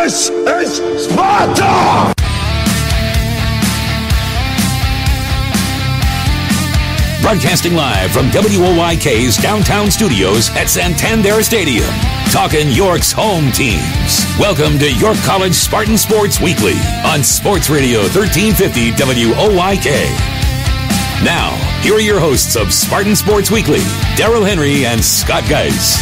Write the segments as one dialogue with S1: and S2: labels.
S1: This is Sparta!
S2: Broadcasting live from WOYK's downtown studios at Santander Stadium. Talking York's home teams. Welcome to York College Spartan Sports Weekly on Sports Radio 1350 WOYK. Now, here are your hosts of Spartan Sports Weekly, Darrell Henry and Scott Guise.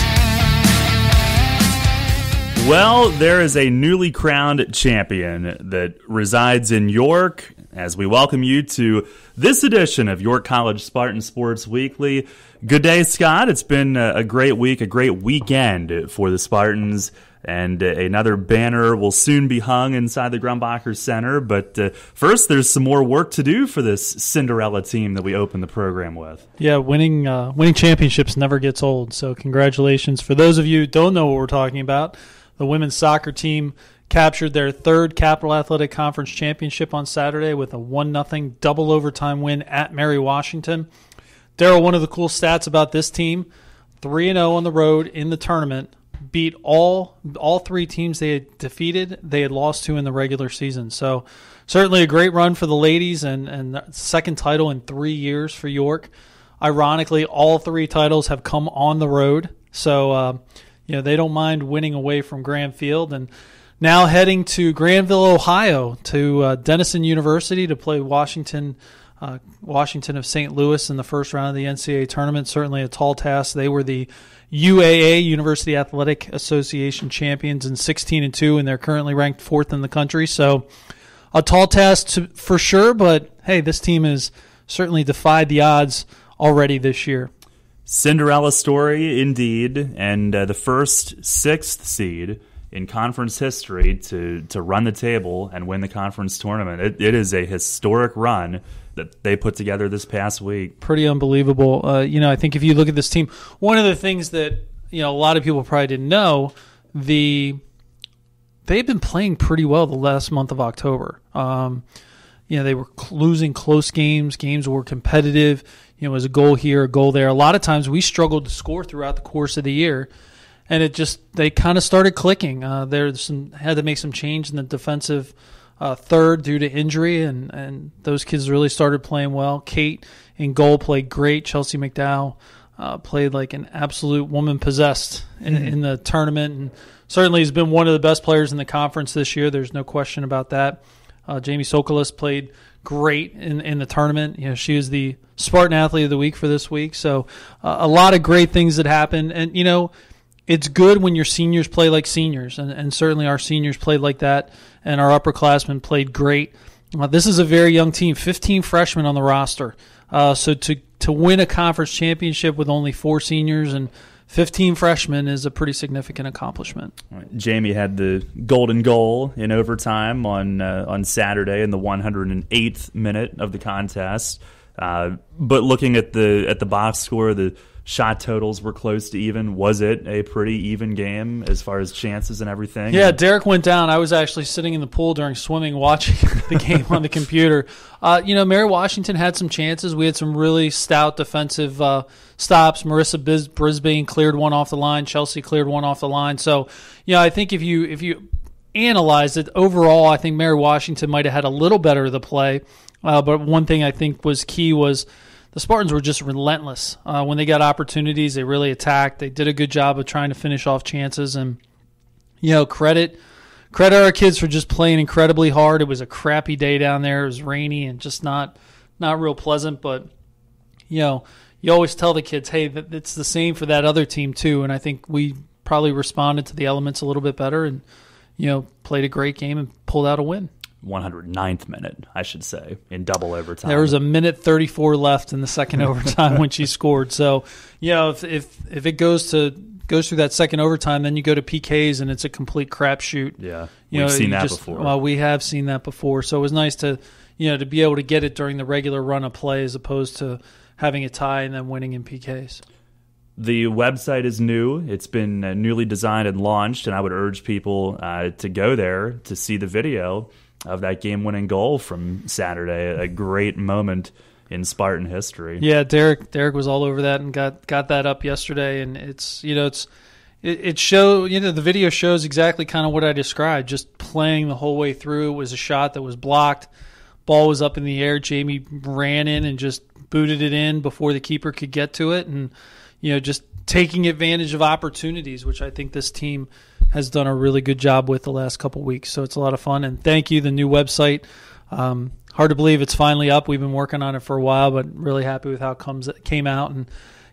S3: Well, there is a newly crowned champion that resides in York as we welcome you to this edition of York College Spartan Sports Weekly. Good day, Scott. It's been a great week, a great weekend for the Spartans, and another banner will soon be hung inside the Grumbacher Center. But first, there's some more work to do for this Cinderella team that we opened the program with.
S4: Yeah, winning championships never gets old, so congratulations. For those of you who don't know what we're talking about, the women's soccer team captured their third Capital Athletic Conference championship on Saturday with a 1-0 double overtime win at Mary Washington. Darrell, one of the cool stats about this team, 3-0 on the road in the tournament, beat all three teams they had defeated, they had lost to in the regular season. So certainly a great run for the ladies and second title in 3 years for York. Ironically, all three titles have come on the road. So, they don't mind winning away from Graham Field. And now heading to Granville, Ohio, to Denison University to play Washington of St. Louis in the first round of the NCAA tournament. Certainly a tall task. They were the UAA, University Athletic Association champions in 16-2, and they're currently ranked fourth in the country. So a tall task for sure, but hey, this team has certainly defied the odds already this year.
S3: Cinderella story indeed, and the first sixth seed in conference history to run the table and win the conference tournament. It is a historic run that they put together this past week.
S4: Pretty unbelievable. I think if you look at this team, one of the things that a lot of people probably didn't know, they've been playing pretty well the last month of October. They were losing close games. Games were competitive. It was a goal here, a goal there. A lot of times we struggled to score throughout the course of the year, and they kind of started clicking. Had to make some change in the defensive third due to injury, and those kids really started playing well. Kate in goal played great. Chelsea McDowell played like an absolute woman possessed in the tournament, and certainly has been one of the best players in the conference this year. There's no question about that. Jamie Sokolis played great in the tournament. She was the Spartan Athlete of the Week for this week. So a lot of great things that happened. And, it's good when your seniors play like seniors, and certainly our seniors played like that, and our upperclassmen played great. This is a very young team, 15 freshmen on the roster. So to win a conference championship with only 4 seniors and 15 freshmen is a pretty significant accomplishment.
S3: Jamie had the golden goal in overtime on Saturday in the 108th minute of the contest. But looking at the box score, the shot totals were close to even. Was it a pretty even game as far as chances and everything?
S4: Yeah, Derek went down. I was actually sitting in the pool during swimming watching the game on the computer. Mary Washington had some chances. We had some really stout defensive stops. Marissa Brisbane cleared one off the line. Chelsea cleared one off the line. So, I think if you analyze it, overall, I think Mary Washington might have had a little better of the play. But one thing I think was key was the Spartans were just relentless. When they got opportunities, they really attacked. They did a good job of trying to finish off chances. And, credit our kids for just playing incredibly hard. It was a crappy day down there. It was rainy and just not real pleasant. But, you always tell the kids, hey, it's the same for that other team too. And I think we probably responded to the elements a little bit better and, played a great game and pulled out a win.
S3: 109th minute, I should say, in double overtime.
S4: There was a minute 34 left in the second overtime when she scored. So, if it goes through that second overtime, then you go to PKs and it's a complete crapshoot.
S3: Yeah, we've seen that before.
S4: Well, we have seen that before. So it was nice to be able to get it during the regular run of play as opposed to having a tie and then winning in PKs.
S3: The website is new. It's been newly designed and launched, and I would urge people to go there to see the video of that game-winning goal from Saturday. A great moment in Spartan history.
S4: Yeah, Derek was all over that and got that up yesterday, and the video shows exactly kind of what I described. Just playing the whole way through. It was a shot that was blocked. Ball was up in the air. Jamie ran in and just booted it in before the keeper could get to it, and just taking advantage of opportunities, which I think this team has done a really good job with the last couple weeks. So it's a lot of fun. And thank you, the new website. Hard to believe it's finally up. We've been working on it for a while, but really happy with how it came out. And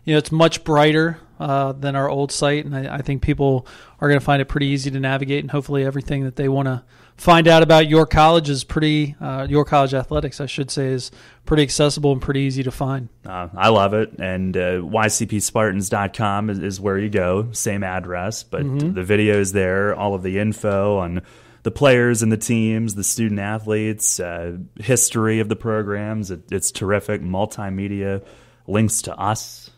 S4: it's much brighter than our old site, and I think people are going to find it pretty easy to navigate. And hopefully, everything that they want to find out about York College is York College athletics, I should say, is pretty accessible and pretty easy to find.
S3: I love it, and ycpspartans.com is where you go. Same address, but the videos there, all of the info on the players and the teams, the student athletes, history of the programs. It's terrific. Multimedia, links to us.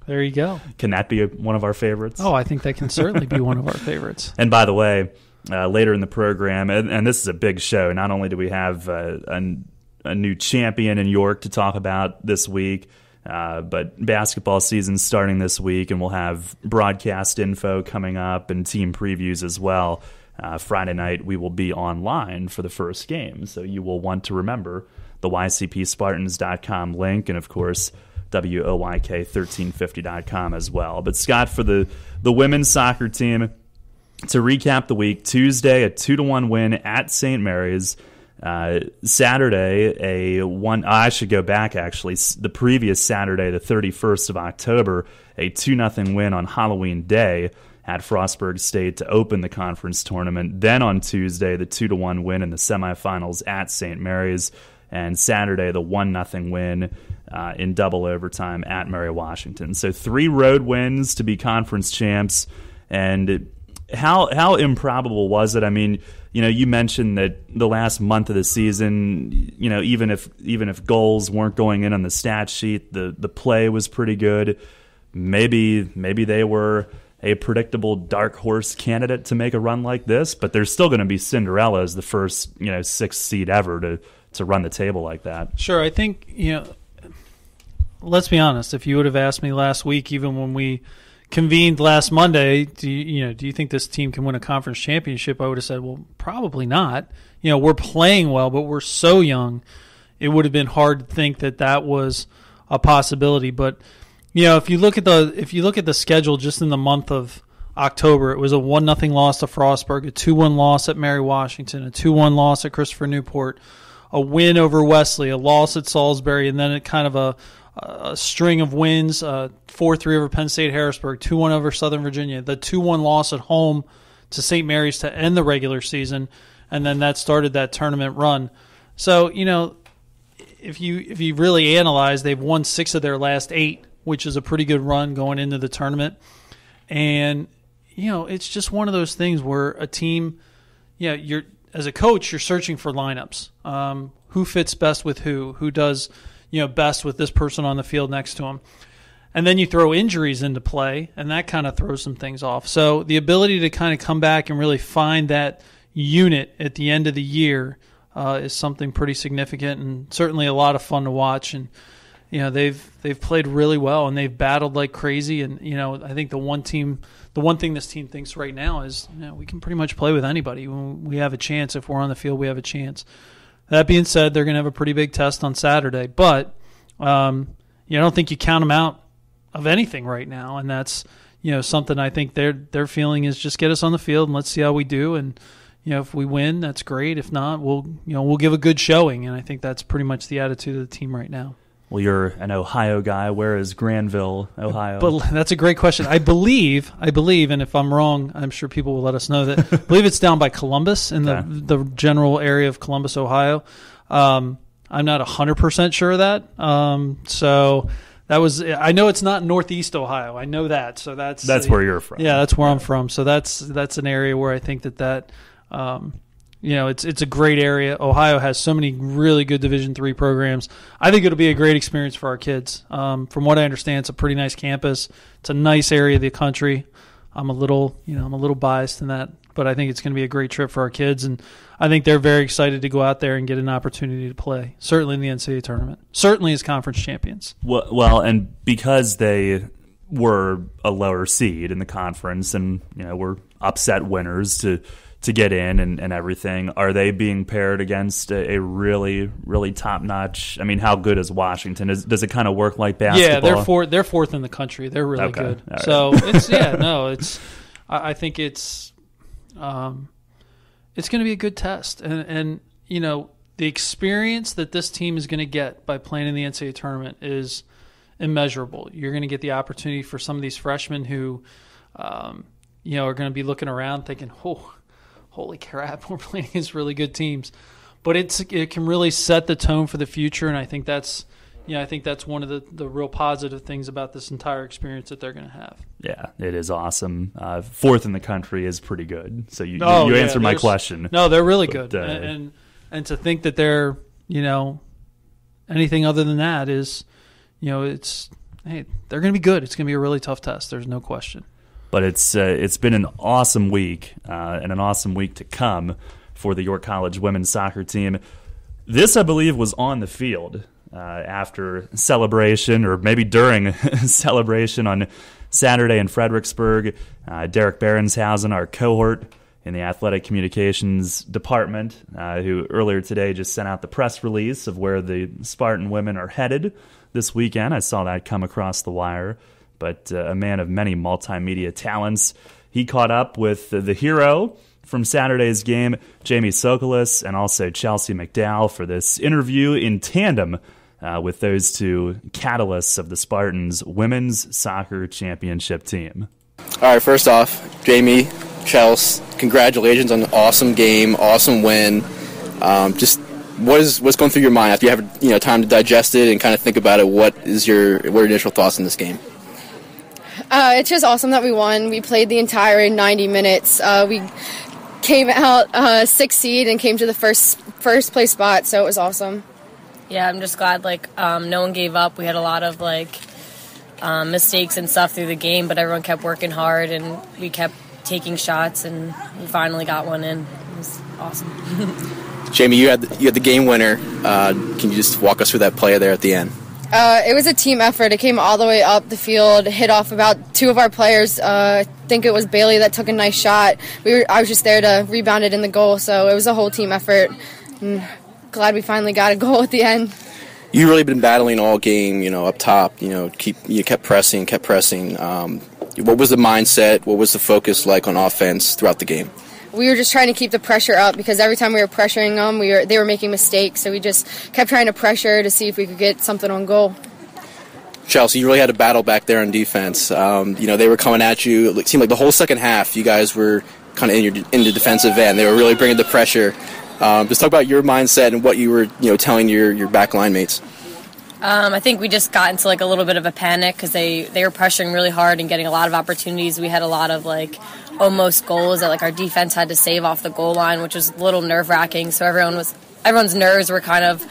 S4: There you go.
S3: Can that be one of our favorites?
S4: Oh, I think that can certainly be one of our favorites.
S3: And by the way, later in the program, and this is a big show, not only do we have a new champion in York to talk about this week, but basketball season's starting this week, and we'll have broadcast info coming up and team previews as well. Friday night, we will be online for the first game, so you will want to remember the ycpspartans.com link, and of course, WOYK1350.com as well. But Scott, for the women's soccer team, to recap the week, Tuesday a 2-1 win at St. Mary's. Saturday I should go back actually. The previous Saturday, the 31st of October, a 2-0 win on Halloween Day at Frostburg State to open the conference tournament. Then on Tuesday, the 2-1 win in the semifinals at St. Mary's. And Saturday, the 1-0 win in double overtime at Mary Washington. So 3 road wins to be conference champs. And how improbable was it? I mean, you mentioned that the last month of the season, even if goals weren't going in on the stat sheet, the play was pretty good. Maybe they were a predictable dark horse candidate to make a run like this, but they're still going to be Cinderella as the first 6th seed ever to run the table like that.
S4: Sure, I think let's be honest. If you would have asked me last week, even when we convened last Monday, do you think this team can win a conference championship? I would have said, well, probably not. We're playing well, but we're so young. It would have been hard to think that was a possibility. But if you look at the schedule just in the month of October, it was a 1-0 loss to Frostburg, a 2-1 loss at Mary Washington, a 2-1 loss at Christopher Newport, a win over Wesley, a loss at Salisbury, and then kind of a string of wins, 4-3 over Penn State Harrisburg, 2-1 over Southern Virginia, the 2-1 loss at home to St. Mary's to end the regular season, and then that started that tournament run. So, if you really analyze, they've won 6 of their last 8, which is a pretty good run going into the tournament. And, it's just one of those things where a team, you're as a coach, you're searching for lineups. Who fits best with who does best with this person on the field next to him. And then you throw injuries into play, and that kind of throws some things off. So the ability to kind of come back and really find that unit at the end of the year is something pretty significant and certainly a lot of fun to watch. And they've played really well, and they've battled like crazy. And I think the one thing this team thinks right now is we can pretty much play with anybody. When we have a chance, if we're on the field, we have a chance. That being said, they're going to have a pretty big test on Saturday, but I don't think you count them out of anything right now, and that's something I think their feeling is just get us on the field and let's see how we do, and if we win, that's great. If not, we'll give a good showing, and I think that's pretty much the attitude of the team right now.
S3: Well, you're an Ohio guy. Where is Granville, Ohio?
S4: But that's a great question. I believe, and if I'm wrong, I'm sure people will let us know that. I believe it's down by Columbus in the general area of Columbus, Ohio. I'm not 100% sure of that. So that was. I know it's not Northeast Ohio. I know that. So that's
S3: where you're from.
S4: Yeah, that's where I'm from. So that's an area where I think that. It's a great area. Ohio has so many really good Division III programs. I think it'll be a great experience for our kids. From what I understand, it's a pretty nice campus. It's a nice area of the country. I'm a little biased in that, but I think it's going to be a great trip for our kids, and I think they're very excited to go out there and get an opportunity to play. Certainly in the NCAA tournament. Certainly as conference champions.
S3: Well, and because they were a lower seed in the conference, and were upset winners to to get in and everything. Are they being paired against a really, really top-notch? I mean, how good is Washington? Does it kind of work like basketball?
S4: Yeah, they're fourth in the country. They're really good.
S3: Right.
S4: So I think it's going to be a good test, and the experience that this team is going to get by playing in the NCAA tournament is immeasurable. You're going to get the opportunity for some of these freshmen who, are going to be looking around thinking, "Oh, holy crap, we're playing against really good teams." But it can really set the tone for the future, and I think that's one of the real positive things about this entire experience that they're going to have.
S3: Yeah, it is awesome. Fourth in the country is pretty good. So you answered my question.
S4: No, they're really good, and to think that they're anything other than that is, they're going to be good. It's going to be a really tough test. There's no question.
S3: But it's been an awesome week and an awesome week to come for the York College women's soccer team. This, I believe, was on the field after celebration, or maybe during celebration on Saturday in Fredericksburg. Derek Berenshausen, our cohort in the athletic communications department, who earlier today just sent out the press release of where the Spartan women are headed this weekend. I saw that come across the wire. But a man of many multimedia talents, he caught up with the hero from Saturday's game, Jamie Sokolis, and also Chelsea McDowell for this interview in tandem with those two catalysts of the Spartans' women's soccer championship team.
S5: All right, first off, Jamie, Chelsea, congratulations on an awesome game, awesome win. Just what's going through your mind after you have time to digest it and kind of think about it? What are your initial thoughts on this game?
S6: It's just awesome that we won. We played the entire 90 minutes. We came out 6th seed and came to the first place spot, so it was awesome.
S7: Yeah, I'm just glad no one gave up. We had a lot of mistakes and stuff through the game, but everyone kept working hard and we kept taking shots, and we finally got one in. It was awesome.
S5: Jamie, you had the game winner. Can you just walk us through that play there at the end?
S6: It was a team effort. It came all the way up the field, hit off about two of our players. I think it was Bailey that took a nice shot. I was just there to rebound it in the goal, so it was a whole team effort. And glad we finally got a goal at the end.
S5: You really been battling all game, up top. You kept pressing. What was the mindset? What was the focus like on offense throughout the game?
S6: We were just trying to keep the pressure up because every time we were pressuring them, they were making mistakes. So we just kept trying to pressure to see if we could get something on goal.
S5: Chelsea, you really had a battle back there on defense. They were coming at you. It seemed like the whole second half, you guys were kind of in the defensive end. They were really bringing the pressure. Just talk about your mindset and what you were, telling your back line mates.
S7: I think we just got into a little bit of a panic because they were pressuring really hard and getting a lot of opportunities. We had a lot of almost goals that our defense had to save off the goal line, which was a little nerve-wracking. So everyone's nerves were kind of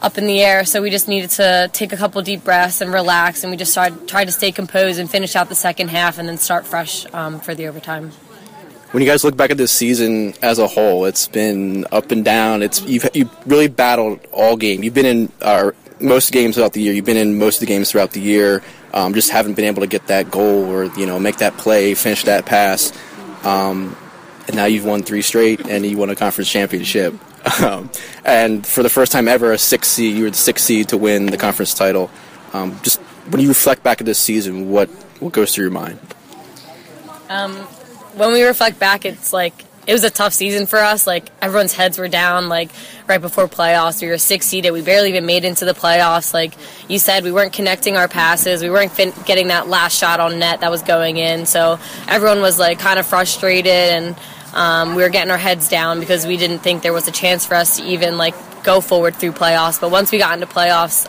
S7: up in the air. So we just needed to take a couple deep breaths and relax, and we just tried to stay composed and finish out the second half and then start fresh for the overtime.
S5: When you guys look back at this season as a whole, it's been up and down. You've really battled all game. You've been in most games throughout the year. You've been in most of the games throughout the year. Just haven't been able to get that goal or make that play, finish that pass. And now you've won 3 straight, and you won a conference championship. And for the first time ever, you were the 6th seed to win the conference title. Just when you reflect back at this season, what goes through your mind?
S7: When we reflect back, it's it was a tough season for us. Everyone's heads were down, right before playoffs. We were 6th seeded. We barely even made into the playoffs. Like you said, we weren't connecting our passes. We weren't getting that last shot on net that was going in. So everyone was, kind of frustrated, and we were getting our heads down because we didn't think there was a chance for us to even, go forward through playoffs. But once we got into playoffs,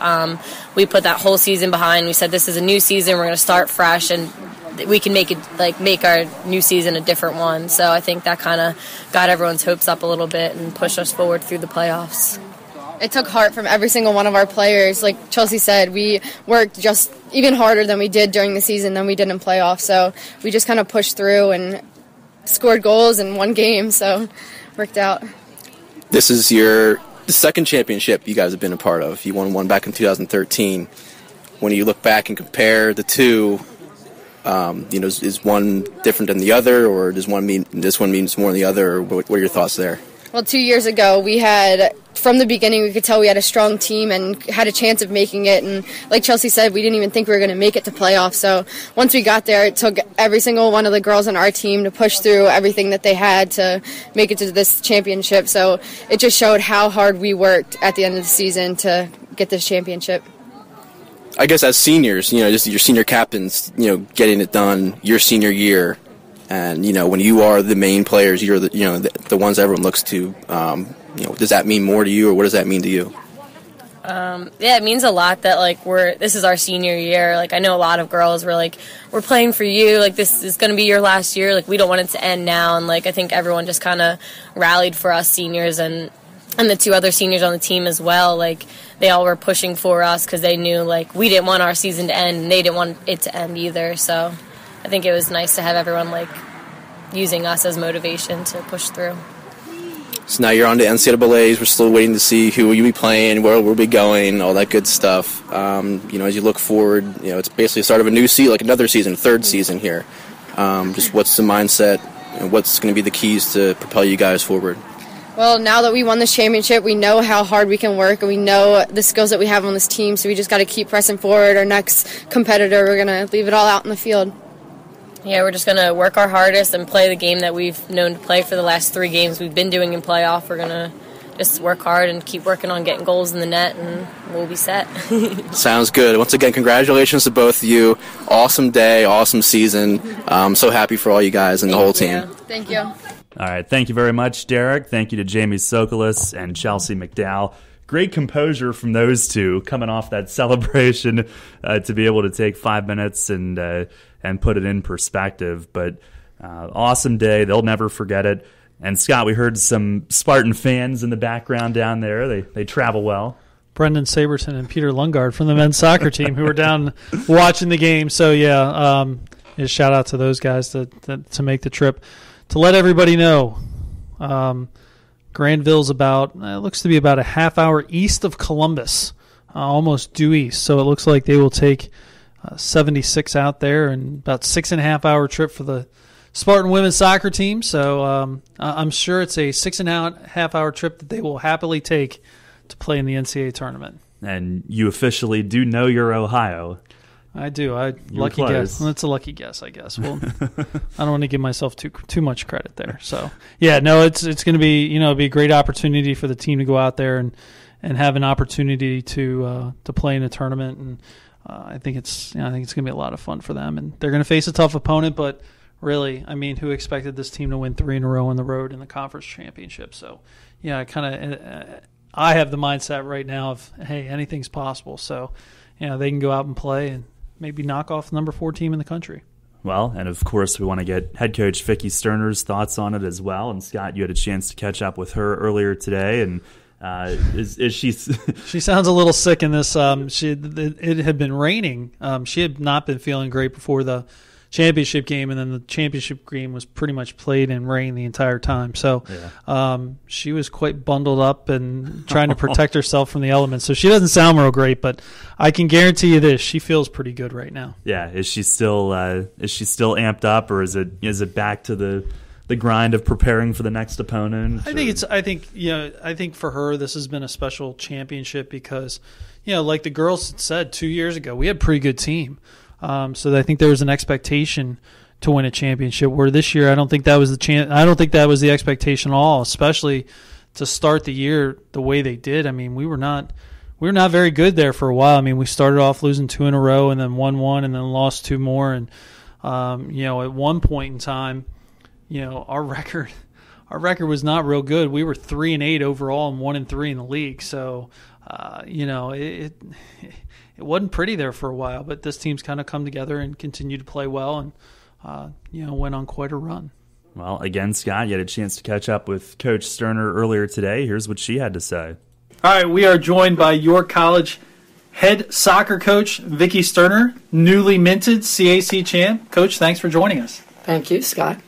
S7: we put that whole season behind. We said, this is a new season. We're going to start fresh, and we can make our new season a different one. So I think that kind of got everyone's hopes up a little bit and pushed us forward through the playoffs.
S6: It took heart from every single one of our players. Like Chelsea said, we worked just even harder than we did during the season than we did in playoffs. So we just kind of pushed through and scored goals in one game. So it worked out.
S5: This is the second championship you guys have been a part of. You won one back in 2013. When you look back and compare the two, Is one different than the other, or does one mean this one means more than the other? Or what are your thoughts there?
S6: Well, 2 years ago, we had, from the beginning, we could tell we had a strong team and had a chance of making it. And like Chelsea said, we didn't even think we were going to make it to playoffs. So once we got there, it took every single one of the girls on our team to push through everything that they had to make it to this championship. So it just showed how hard we worked at the end of the season to get this championship.
S5: I guess as seniors, just your senior captains, getting it done your senior year. And, when you are the main players, you're the ones everyone looks to. Does that mean more to you, or what does that mean to you?
S7: It means a lot that, this is our senior year. I know a lot of girls were we're playing for you. This is going to be your last year. We don't want it to end now. And, I think everyone just kind of rallied for us seniors and the two other seniors on the team as well. They all were pushing for us because they knew, we didn't want our season to end, and they didn't want it to end either. So I think it was nice to have everyone using us as motivation to push through.
S5: So now you're on to NCAAs. We're still waiting to see who you'll be playing, where we'll be going, all that good stuff. As you look forward, it's basically the start of a new season, another season, third season here. Just what's the mindset, and what's going to be the keys to propel you guys forward?
S6: Well, now that we won this championship, we know how hard we can work, and we know the skills that we have on this team, so we just got to keep pressing forward. Our next competitor, we're going to leave it all out in the field.
S7: Yeah, we're just going to work our hardest and play the game that we've known to play for the last 3 games we've been doing in playoff. We're going to just work hard and keep working on getting goals in the net, and we'll be set.
S5: Sounds good. Once again, congratulations to both of you. Awesome day, awesome season. I'm so happy for all you guys and the whole team.
S6: Thank you.
S3: All right. Thank you very much, Derek. Thank you to Jamie Sokolis and Chelsea McDowell. Great composure from those two coming off that celebration to be able to take 5 minutes and put it in perspective. But awesome day. They'll never forget it. And, Scott, we heard some Spartan fans in the background down there. They travel well.
S4: Brendan Saberton and Peter Lungard from the men's soccer team who were down watching the game. So, yeah, shout out to those guys to make the trip. To let everybody know, Granville's looks to be about a half hour east of Columbus, almost due east. So it looks like they will take 76 out there, and about 6.5 hour trip for the Spartan women's soccer team. So I'm sure it's a 6.5 hour trip that they will happily take to play in the NCAA tournament.
S3: And you officially do know your Ohio.
S4: I do. Lucky guess. Well, that's a lucky guess, I guess. Well, I don't want to give myself too much credit there. So, yeah, no, it's going to be be a great opportunity for the team to go out there and have an opportunity to play in a tournament, and I think it's going to be a lot of fun for them. And they're going to face a tough opponent, but really, I mean, who expected this team to win 3 in a row on the road in the conference championship? So, yeah, I have the mindset right now of, hey, anything's possible. So, they can go out and play and maybe knock off the number 4 team in the country.
S3: Well, and of course, we want to get head coach Vicky Sterner's thoughts on it as well. And Scott, you had a chance to catch up with her earlier today, and is she?
S4: She sounds a little sick in this. It had been raining. She had not been feeling great before the championship game, and then the championship game was pretty much played in rain the entire time. So she was quite bundled up and trying to protect herself from the elements. So she doesn't sound real great, but I can guarantee you this: she feels pretty good right now. Yeah,
S3: is she still amped up, or is it back to the grind of preparing for the next opponent?
S4: I think for her this has been a special championship because, like the girls said 2 years ago, we had a pretty good team. So I think there was an expectation to win a championship. Where this year, I don't think that was the expectation at all. Especially to start the year the way they did. I mean, we were not very good there for a while. I mean, we started off losing 2 in a row, and then won 1, and then lost 2 more. And at one point in time, our record was not real good. We were 3-8 overall and 1-3 in the league. So it wasn't pretty there for a while, but this team's kind of come together and continued to play well and, went on quite a run.
S3: Well, again, Scott, you had a chance to catch up with Coach Sterner earlier today. Here's what she had to say.
S4: All right, we are joined by York College head soccer coach Vicky Sterner, newly minted CAC champ. Coach, thanks for joining us.
S8: Thank you, Scott.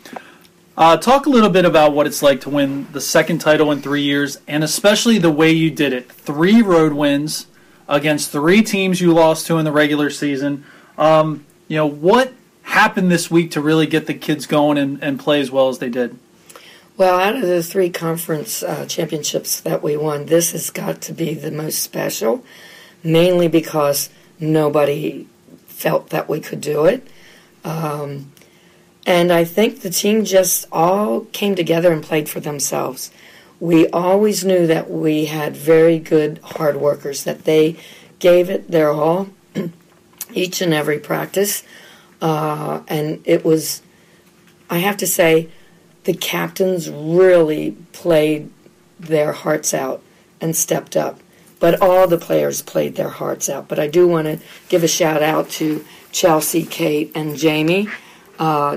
S4: Talk a little bit about what it's like to win the second title in 3 years, and especially the way you did it. 3 road wins against 3 teams you lost to in the regular season. What happened this week to really get the kids going and play as well as they did?
S8: Well, out of the 3 conference championships that we won, this has got to be the most special, mainly because nobody felt that we could do it. And I think the team just all came together and played for themselves. We always knew that we had very good hard workers, that they gave it their all each and every practice. And it was, I have to say, the captains really played their hearts out and stepped up. But all the players played their hearts out. But I do want to give a shout out to Chelsea, Kate, and Jamie.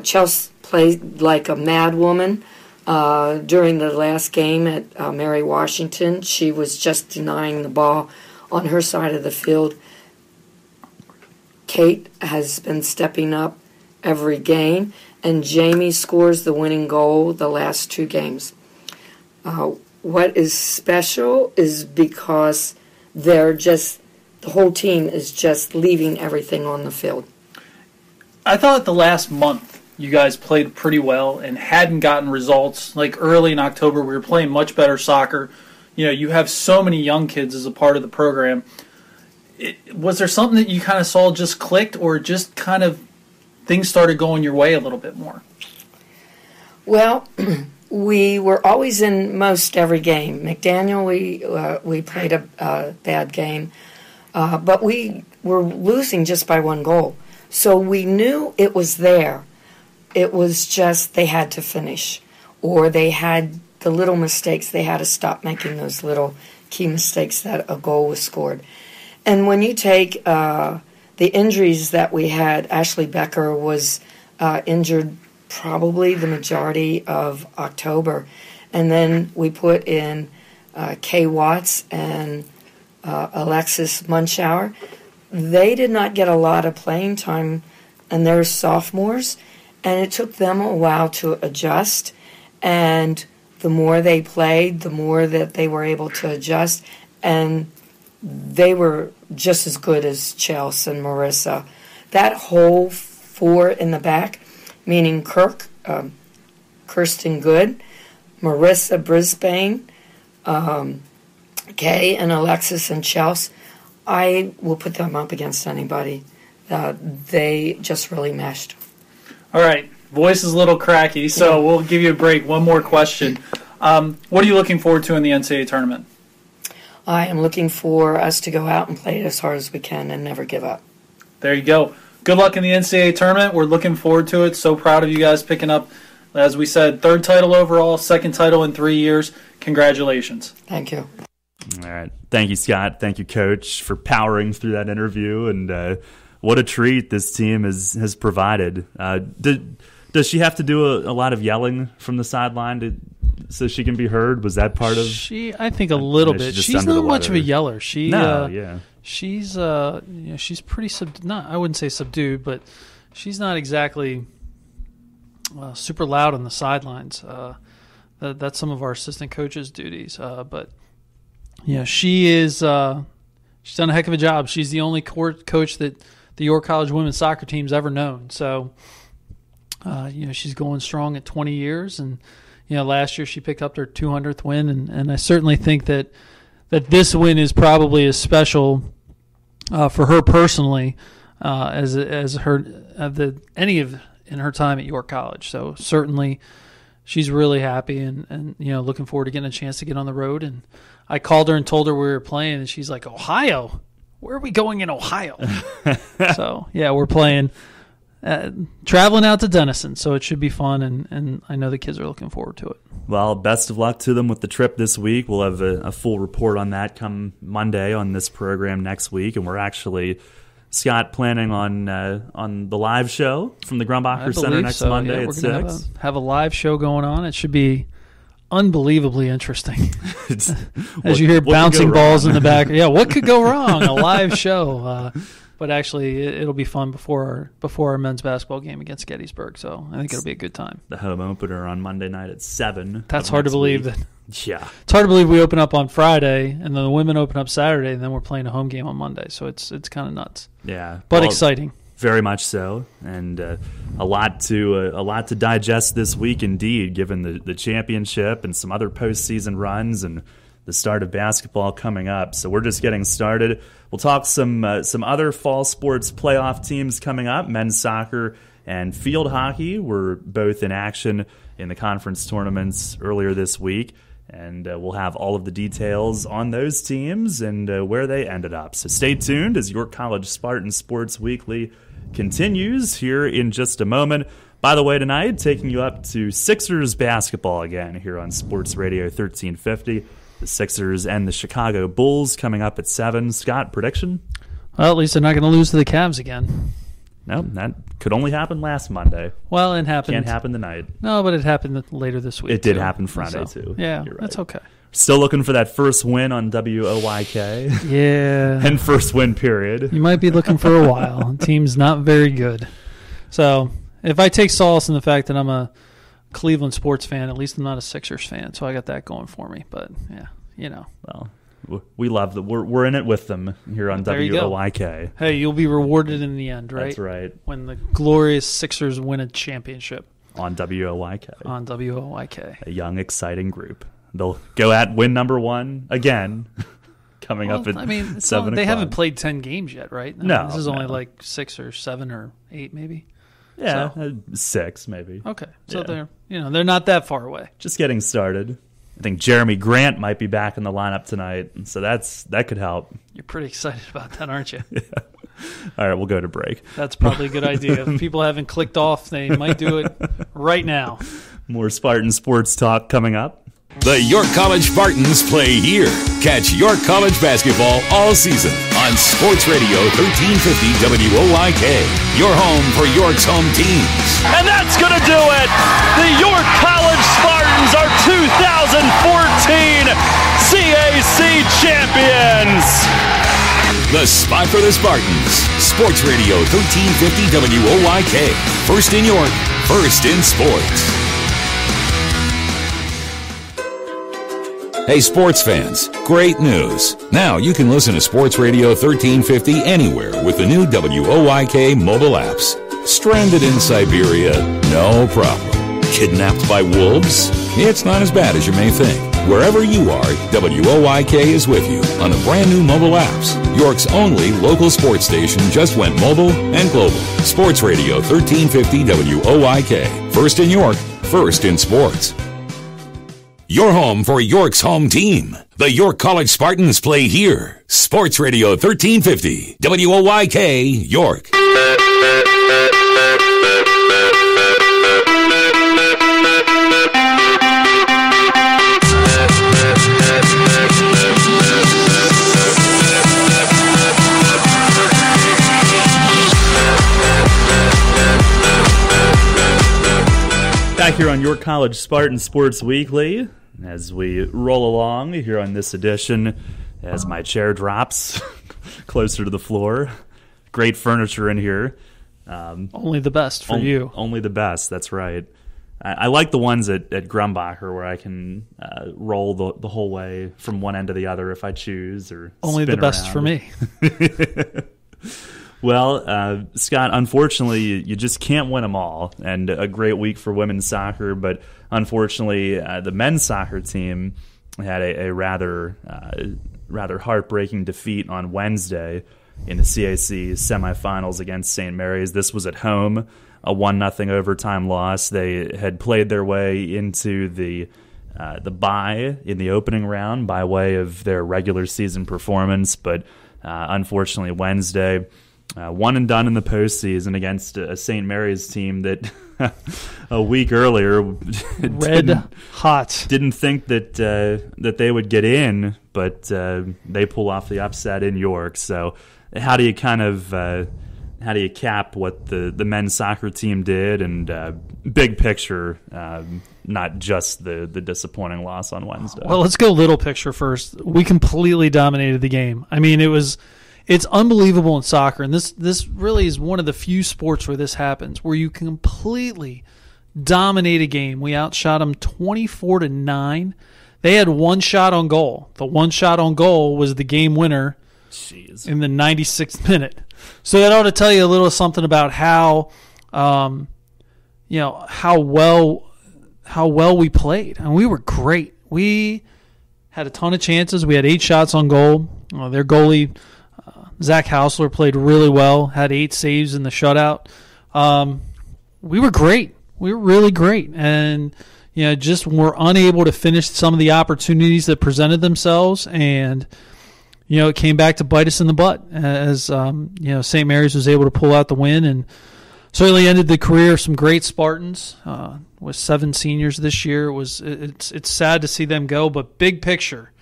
S8: Chelsea played like a mad woman during the last game at Mary Washington. She was just denying the ball on her side of the field. Kate has been stepping up every game, and Jamie scores the winning goal the last 2 games. What is special is because the whole team is just leaving everything on the field.
S4: I thought the last month you guys played pretty well and hadn't gotten results. Like early in October, we were playing much better soccer. You know, you have so many young kids as a part of the program. Was there something that you kind of saw just clicked, or just kind of things started going your way a little bit more?
S8: Well, we were always in most every game. McDaniel, we played a bad game, but we were losing just by 1 goal. So we knew it was there. It was just they had to finish, or they had the little mistakes. They had to stop making those little key mistakes that a goal was scored. And when you take the injuries that we had, Ashley Becker was injured probably the majority of October. And then we put in Kay Watts and Alexis Munchauer. They did not get a lot of playing time, and they're sophomores, and it took them a while to adjust. And the more they played, the more that they were able to adjust, and they were just as good as Chelsea and Marissa. That whole 4 in the back, meaning Kirsten Good, Marissa Brisbane, Kay and Alexis and Chelsea, I will put them up against anybody. They just really meshed.
S4: All right. Voice is a little cracky, so we'll give you a break. One more question. What are you looking forward to in the NCAA tournament?
S8: I am looking for us to go out and play it as hard as we can and never give up.
S4: There you go. Good luck in the NCAA tournament. We're looking forward to it. So proud of you guys picking up, as we said, 3rd title overall, 2nd title in 3 years. Congratulations.
S8: Thank you.
S3: All right. Thank you, Scott. Thank you, Coach, for powering through that interview. And what a treat this team has provided. Does she have to do a lot of yelling from the sideline so she can be heard? Was that part of?
S4: I think a little bit. She's not much of a yeller. She's pretty I wouldn't say subdued, but she's not exactly super loud on the sidelines. That's some of our assistant coaches' duties. But yeah, she is. She's done a heck of a job. She's the only coach that the York College women's soccer team's ever known. So, she's going strong at 20 years, and last year she picked up her 200th win, and I certainly think that this win is probably as special for her personally as any of in her time at York College. So certainly she's really happy and looking forward to getting a chance to get on the road. And I called her and told her we were playing, and she's like, Ohio? Where are we going in Ohio? So yeah, we're playing. Traveling out to Denison, so it should be fun, and I know the kids are looking forward to it.
S3: Well, best of luck to them with the trip this week. We'll have a full report on that come Monday on this program next week, and we're actually, Scott, planning on the live show from the Grumbacher Center next Monday at 6.
S4: We're going to have a live show going on. It should be unbelievably interesting. As you hear bouncing balls in the back. Yeah, what could go wrong? A live show. But actually, it'll be fun before our men's basketball game against Gettysburg. So I think it'll be a good time.
S3: The home opener on Monday night at 7.
S4: That's hard to believe.
S3: Yeah,
S4: it's hard to believe we open up on Friday and then the women open up Saturday, and then we're playing a home game on Monday. So it's kind of nuts.
S3: Yeah,
S4: but exciting.
S3: Very much so, and a lot to digest this week indeed, given the championship and some other postseason runs and the start of basketball coming up. So we're just getting started. We'll talk some other fall sports playoff teams coming up. Men's soccer and field hockey were both in action in the conference tournaments earlier this week. And we'll have all of the details on those teams and where they ended up. So stay tuned as York College Spartan Sports Weekly continues here in just a moment. By the way, tonight, taking you up to Sixers basketball again here on Sports Radio 1350. The Sixers and the Chicago Bulls coming up at 7. Scott, prediction?
S4: Well, at least they're not going to lose to the Cavs again.
S3: No, that could only happen last Monday.
S4: Well, it happened.
S3: Can't happen tonight.
S4: No, but it happened later this week.
S3: It did happen Friday, too.
S4: Yeah,
S3: You're right.
S4: That's okay.
S3: Still looking for that first win on WOYK.
S4: Yeah.
S3: And first win period.
S4: You might be looking for a while. The team's not very good. So if I take solace in the fact that I'm a Cleveland sports fan, at least I'm not a Sixers fan. So I got that going for me. But, yeah,
S3: Well, we love that. We're in it with them here on WOYK.
S4: Hey, you'll be rewarded in the end, right?
S3: That's right.
S4: When the glorious Sixers win a championship.
S3: On WOYK.
S4: On WOYK.
S3: A young, exciting group. They'll go at win number 1 again, coming up at 7 o'clock.
S4: They haven't played 10 games yet, right?
S3: No.
S4: This is only like 6 or 7 or 8 maybe.
S3: Yeah, 6 maybe.
S4: Okay, so they're not that far away.
S3: Just getting started. I think Jeremy Grant might be back in the lineup tonight, so that could help.
S4: You're pretty excited about that, aren't you?
S3: Yeah. All right, we'll go to break.
S4: That's probably a good idea. If people haven't clicked off, they might do it right now.
S3: More Spartan sports talk coming up.
S2: The York College Spartans play here. Catch York College basketball all season on Sports Radio 1350 WOYK. Your home for York's home teams.
S1: And that's going to do it. The York College Spartans are 2014 CAC champions.
S2: The spot for the Spartans. Sports Radio 1350 WOYK. First in York, first in sports. Hey, sports fans, great news. Now you can listen to Sports Radio 1350 anywhere with the new WOYK mobile apps. Stranded in Siberia? No problem. Kidnapped by wolves? It's not as bad as you may think. Wherever you are, WOYK is with you on the brand new mobile apps. York's only local sports station just went mobile and global. Sports Radio 1350 WOYK. First in York, first in sports. Your home for York's home team. The York College Spartans play here. Sports Radio 1350. WOYK, York.
S3: Back here on York College Spartan Sports Weekly. As we roll along here on this edition, as my chair drops closer to the floor. Great furniture in here.
S4: Only the best for you.
S3: Only the best, that's right. I like the ones at Grumbacher where I can roll the whole way from one end to the other if I choose. Or
S4: only the best
S3: around.
S4: For me.
S3: Well, Scott, unfortunately, you just can't win them all. And a great week for women's soccer, but unfortunately, the men's soccer team had a rather heartbreaking defeat on Wednesday in the CAC semifinals against St. Mary's. This was at home, a 1-0 overtime loss. They had played their way into the bye in the opening round by way of their regular season performance, but unfortunately, Wednesday. One and done in the postseason against a St. Mary's team that a week earlier didn't think that they would get in, but they pull off the upset in York. So how do you cap what the men's soccer team did and big picture, not just the disappointing loss on Wednesday?
S4: Well, let's go little picture first. We completely dominated the game. I mean, it's unbelievable in soccer, and this really is one of the few sports where this happens, where you completely dominate a game. We outshot them 24-9. They had one shot on goal. The one shot on goal was the game winner in the 96th minute. So that ought to tell you a little something about how, how well we played. And we were great. We had a ton of chances. We had 8 shots on goal. Their goalie, Zach Hausler, played really well, had 8 saves in the shutout. We were great. We were really great. And, just were unable to finish some of the opportunities that presented themselves. And, it came back to bite us in the butt as, St. Mary's was able to pull out the win and certainly ended the career of some great Spartans with 7 seniors this year. It's sad to see them go, but big picture,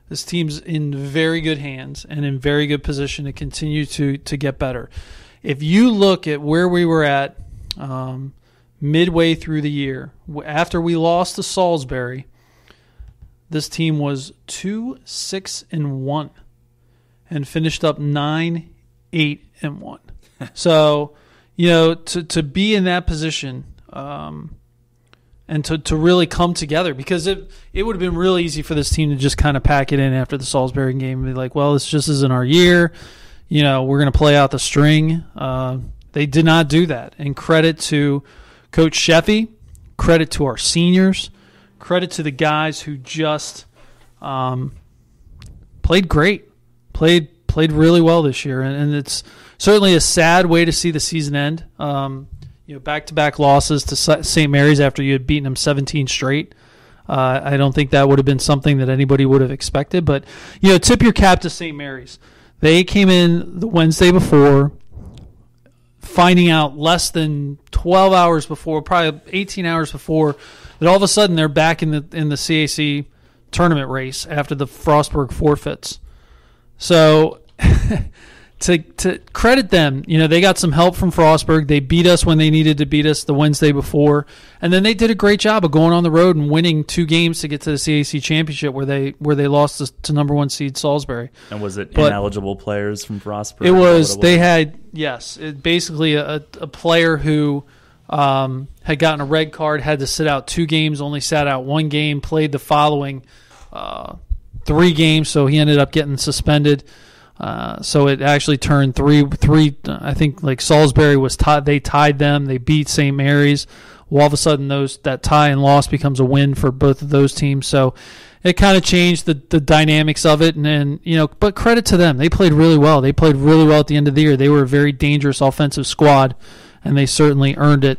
S4: this team's in very good hands and in very good position to continue to get better. If you look at where we were at midway through the year, after we lost to Salisbury, this team was 2-6-1 and finished up 9-8-1. So, to be in that position and to really come together, because it would have been really easy for this team to just kind of pack it in after the Salisbury game and be like, well, this just isn't our year. We're going to play out the string. They did not do that. And credit to Coach Sheffy, credit to our seniors, credit to the guys who just played great, played really well this year. And it's certainly a sad way to see the season end. Back-to-back losses to St. Mary's after you had beaten them 17 straight. I don't think that would have been something that anybody would have expected. But, tip your cap to St. Mary's. They came in the Wednesday before, finding out less than 12 hours before, probably 18 hours before, that all of a sudden they're back in the CAC tournament race after the Frostburg forfeits. So to credit them, they got some help from Frostburg. They beat us when they needed to beat us the Wednesday before, and then they did a great job of going on the road and winning 2 games to get to the CAC championship where they lost to number 1 seed Salisbury.
S3: And was it ineligible players from Frostburg?
S4: It was. They had basically a player who had gotten a red card, had to sit out 2 games, only sat out 1 game, played the following 3 games, so he ended up getting suspended. So it actually turned 3. I think like Salisbury was tied. They tied them. They beat St. Mary's. Well, all of a sudden that tie and loss becomes a win for both of those teams. So it kind of changed the dynamics of it. And but credit to them. They played really well. They played really well at the end of the year. They were a very dangerous offensive squad, and they certainly earned it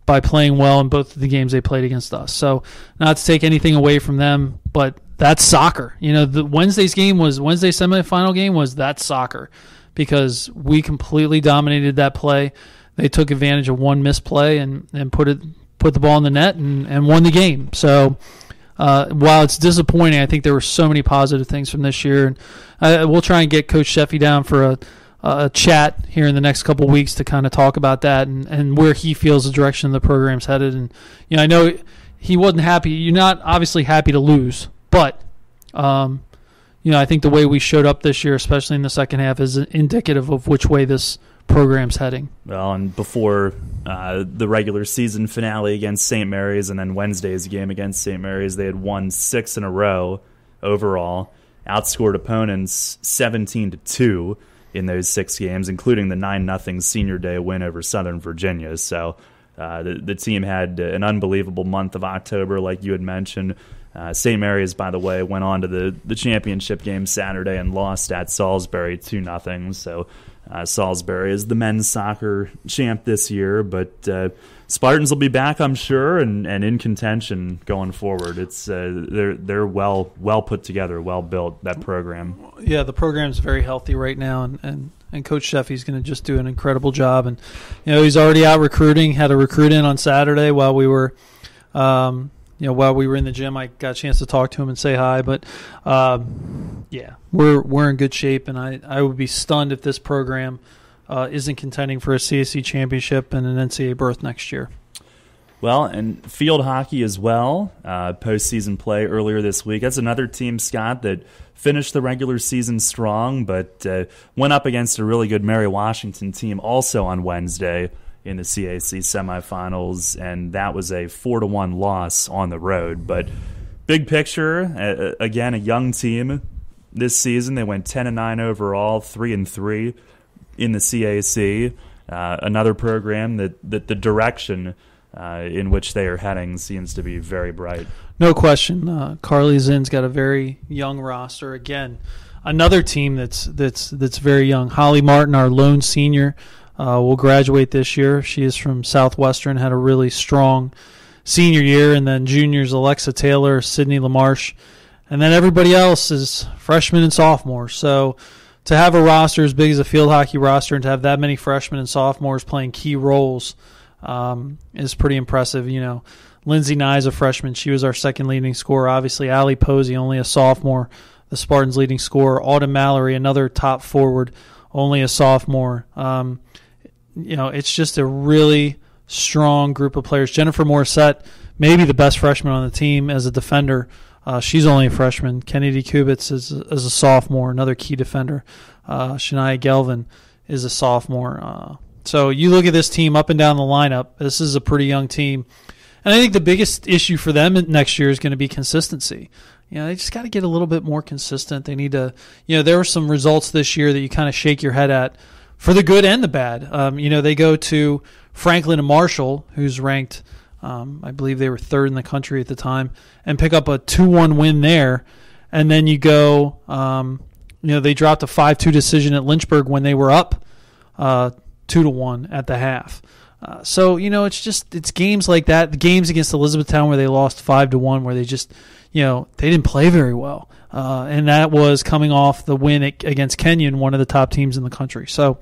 S4: by playing well in both of the games they played against us. So not to take anything away from them, but that's soccer. The Wednesday semifinal game was soccer because we completely dominated that play. They took advantage of 1 misplay and put the ball in the net and won the game. So while it's disappointing, I think there were so many positive things from this year. And we'll try and get Coach Sheffy down for a chat here in the next couple of weeks to kind of talk about that and where he feels the direction the program's headed. And I know he wasn't happy. You're not obviously happy to lose. But, I think the way we showed up this year, especially in the second half, is indicative of which way this program's heading.
S3: Well, and before the regular season finale against St. Mary's and then Wednesday's game against St. Mary's, they had won 6 in a row overall, outscored opponents 17-2 in those 6 games, including the 9-0 Senior Day win over Southern Virginia. So the team had an unbelievable month of October, like you had mentioned. St. Mary's, by the way, went on to the championship game Saturday and lost at Salisbury 2-0. So Salisbury is the men's soccer champ this year, but Spartans will be back, I'm sure, and in contention going forward. It's they're well put together, well built, that program.
S4: Yeah, the program's very healthy right now, and Coach Sheffy's going to just do an incredible job. And he's already out recruiting. Had a recruit in on Saturday while we were. While we were in the gym, I got a chance to talk to him and say hi. But, we're in good shape, and I would be stunned if this program isn't contending for a CAC championship and an NCAA berth next year.
S3: Well, and field hockey as well, postseason play earlier this week. That's another team, Scott, that finished the regular season strong, but went up against a really good Mary Washington team also on Wednesday in the CAC semifinals, and that was a 4-1 loss on the road. But big picture, again, a young team this season. They went 10-9 overall, 3-3 in the CAC. Another program that the direction in which they are heading seems to be very bright.
S4: No question. Carly Zinn's got a very young roster. Again, another team that's very young. Holly Martin, our lone senior, will graduate this year. She is from Southwestern, had a really strong senior year, and then juniors Alexa Taylor, Sydney LaMarche, and then everybody else is freshmen and sophomores. So to have a roster as big as a field hockey roster and to have that many freshmen and sophomores playing key roles is pretty impressive. You know, Lindsay Nye is a freshman. She was our second leading scorer. Obviously, Allie Posey, only a sophomore, the Spartans' leading scorer. Autumn Mallory, another top forward, only a sophomore. You know, it's just a really strong group of players. Jennifer Morissette, maybe the best freshman on the team as a defender. She's only a freshman. Kennedy Kubitz is a sophomore, another key defender. Shania Gelvin is a sophomore. So you look at this team up and down the lineup, this is a pretty young team. And I think the biggest issue for them next year is going to be consistency. You know, they just got to get a little bit more consistent. They need to, you know, there were some results this year that you kind of shake your head at for the good and the bad. You know, they go to Franklin and Marshall, who's ranked, I believe they were third in the country at the time, and pick up a 2-1 win there. And then you go, you know, they dropped a 5-2 decision at Lynchburg when they were up 2-1 at the half. So, you know, it's games like that. The games against Elizabethtown where they lost 5-1, where they just, you know, they didn't play very well. And that was coming off the win against Kenyon, one of the top teams in the country. So,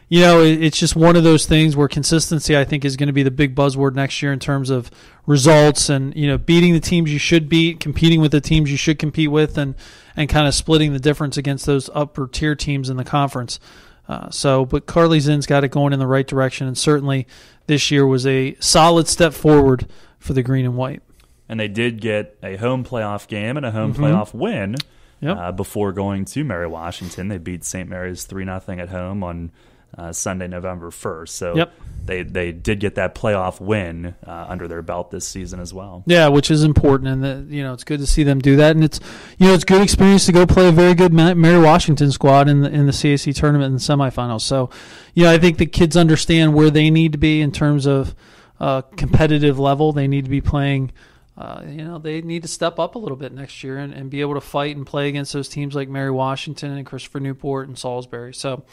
S4: you know, it's just one of those things where consistency, I think, is going to be the big buzzword next year in terms of results and, you know, beating the teams you should beat, competing with the teams you should compete with, and kind of splitting the difference against those upper tier teams in the conference. But Carly Zinn's got it going in the right direction, and certainly this year was a solid step forward for the green and white.
S3: And they did get a home playoff game and a home playoff win before going to Mary Washington. They beat St. Mary's 3-0 at home on Sunday, November 1st. So they did get that playoff win under their belt this season as well. Yeah,
S4: which is important, and you know, it's good to see them do that, and it's, you know, it's good experience to go play a very good Mary Washington squad in the CAC tournament in the semifinals. So, you know, I think the kids understand where they need to be in terms of competitive level. They need to be playing. You know, they need to step up a little bit next year and be able to fight and play against those teams like Mary Washington and Christopher Newport and Salisbury. So,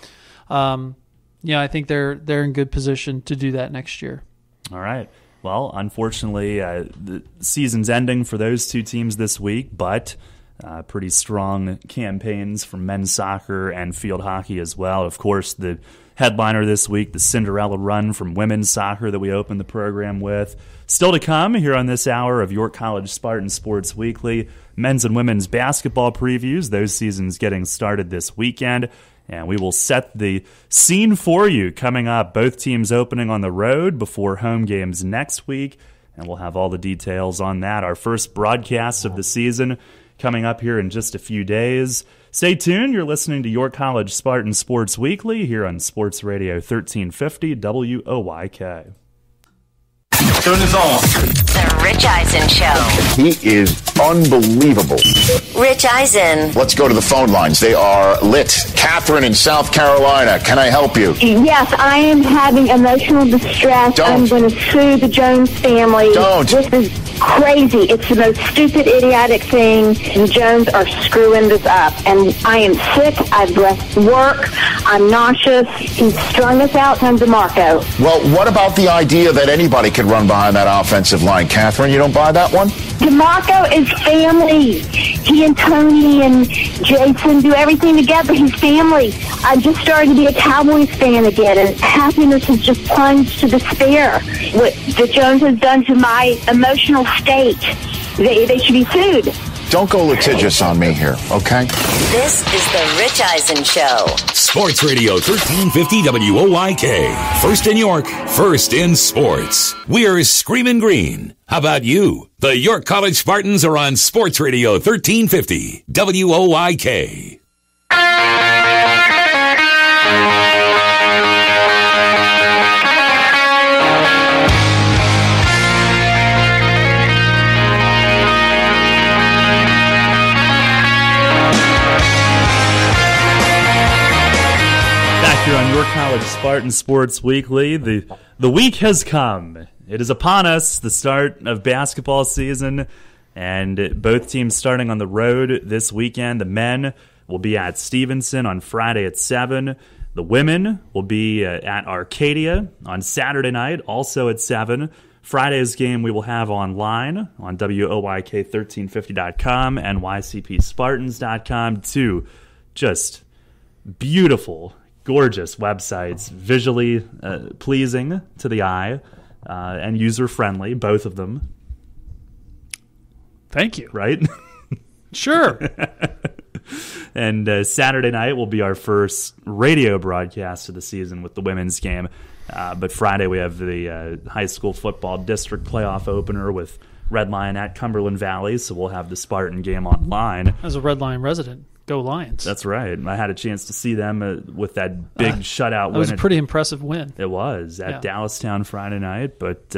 S4: yeah, I think they're in good position to do that next year.
S3: All right. Well, unfortunately, the season's ending for those two teams this week, but pretty strong campaigns from men's soccer and field hockey as well. Of course, the headliner this week, the Cinderella run from women's soccer that we opened the program with. Still to come here on this hour of York College Spartan Sports Weekly, men's and women's basketball previews. Those seasons getting started this weekend. And we will set the scene for you coming up. Both teams opening on the road before home games next week. And we'll have all the details on that. Our first broadcast of the season coming up here in just a few days. Stay tuned. You're listening to York College Spartan Sports Weekly here on Sports Radio 1350 WOYK.
S9: Turn this on.
S10: The Rich Eisen Show.
S9: He is unbelievable.
S10: Rich Eisen.
S9: Let's go to the phone lines. They are lit. Catherine in South Carolina. Can I help you?
S11: Yes, I am having emotional distress.
S9: Don't.
S11: I'm going to sue the Jones family.
S9: Don't.
S11: This is crazy. It's the most stupid, idiotic thing. The Jones are screwing this up. And I am sick. I've left work. I'm nauseous. He's strung us out on DeMarco.
S9: Well, what about the idea that anybody could run behind that offensive line? Catherine, you don't buy that one?
S11: DeMarco is family. He and Tony and Jason do everything together. He's family. I just started to be a Cowboys fan again, and happiness has just plunged to despair. What the Jones has done to my emotional state, they should be sued.
S9: Don't go litigious on me here, okay?
S10: This is the Rich Eisen Show.
S2: Sports Radio 1350 WOYK. First in York, first in sports. We're Screamin' Green. How about you? The York College Spartans are on Sports Radio 1350 WOYK.
S3: here on Your College Spartan Sports Weekly. The week has come. It is upon us, the start of basketball season, and both teams starting on the road this weekend. The men will be at Stevenson on Friday at 7. The women will be at Arcadia on Saturday night, also at 7. Friday's game we will have online on WOYK1350.com and YCPSpartans.com. Two just beautiful, gorgeous websites, visually pleasing to the eye and user-friendly, both of them.
S4: Thank you.
S3: Right?
S4: Sure.
S3: And Saturday night will be our first radio broadcast of the season with the women's game. But Friday we have the high school football district playoff opener with Red Lion at Cumberland Valley, so we'll have the Spartan game online.
S4: As a Red Lion resident, go Lions.
S3: That's right. I had a chance to see them with that big shutout win.
S4: It was a pretty impressive win.
S3: It was at Dallastown Friday night. But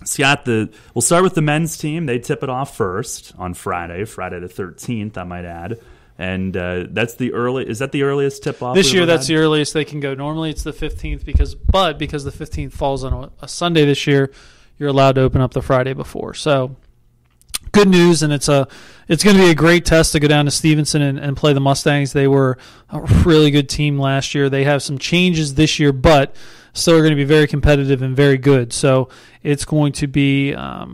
S3: Scott, we'll start with the men's team. They tip it off first on Friday the 13th, I might add. And that's the is that the earliest tip-off?
S4: This year, that's the earliest they can go. Normally, it's the 15th, because the 15th falls on a Sunday this year, you're allowed to open up the Friday before. So, good news, and it's going to be a great test to go down to Stevenson and play the Mustangs. They were a really good team last year. They have some changes this year, but still are going to be very competitive and very good. So, it's going to be a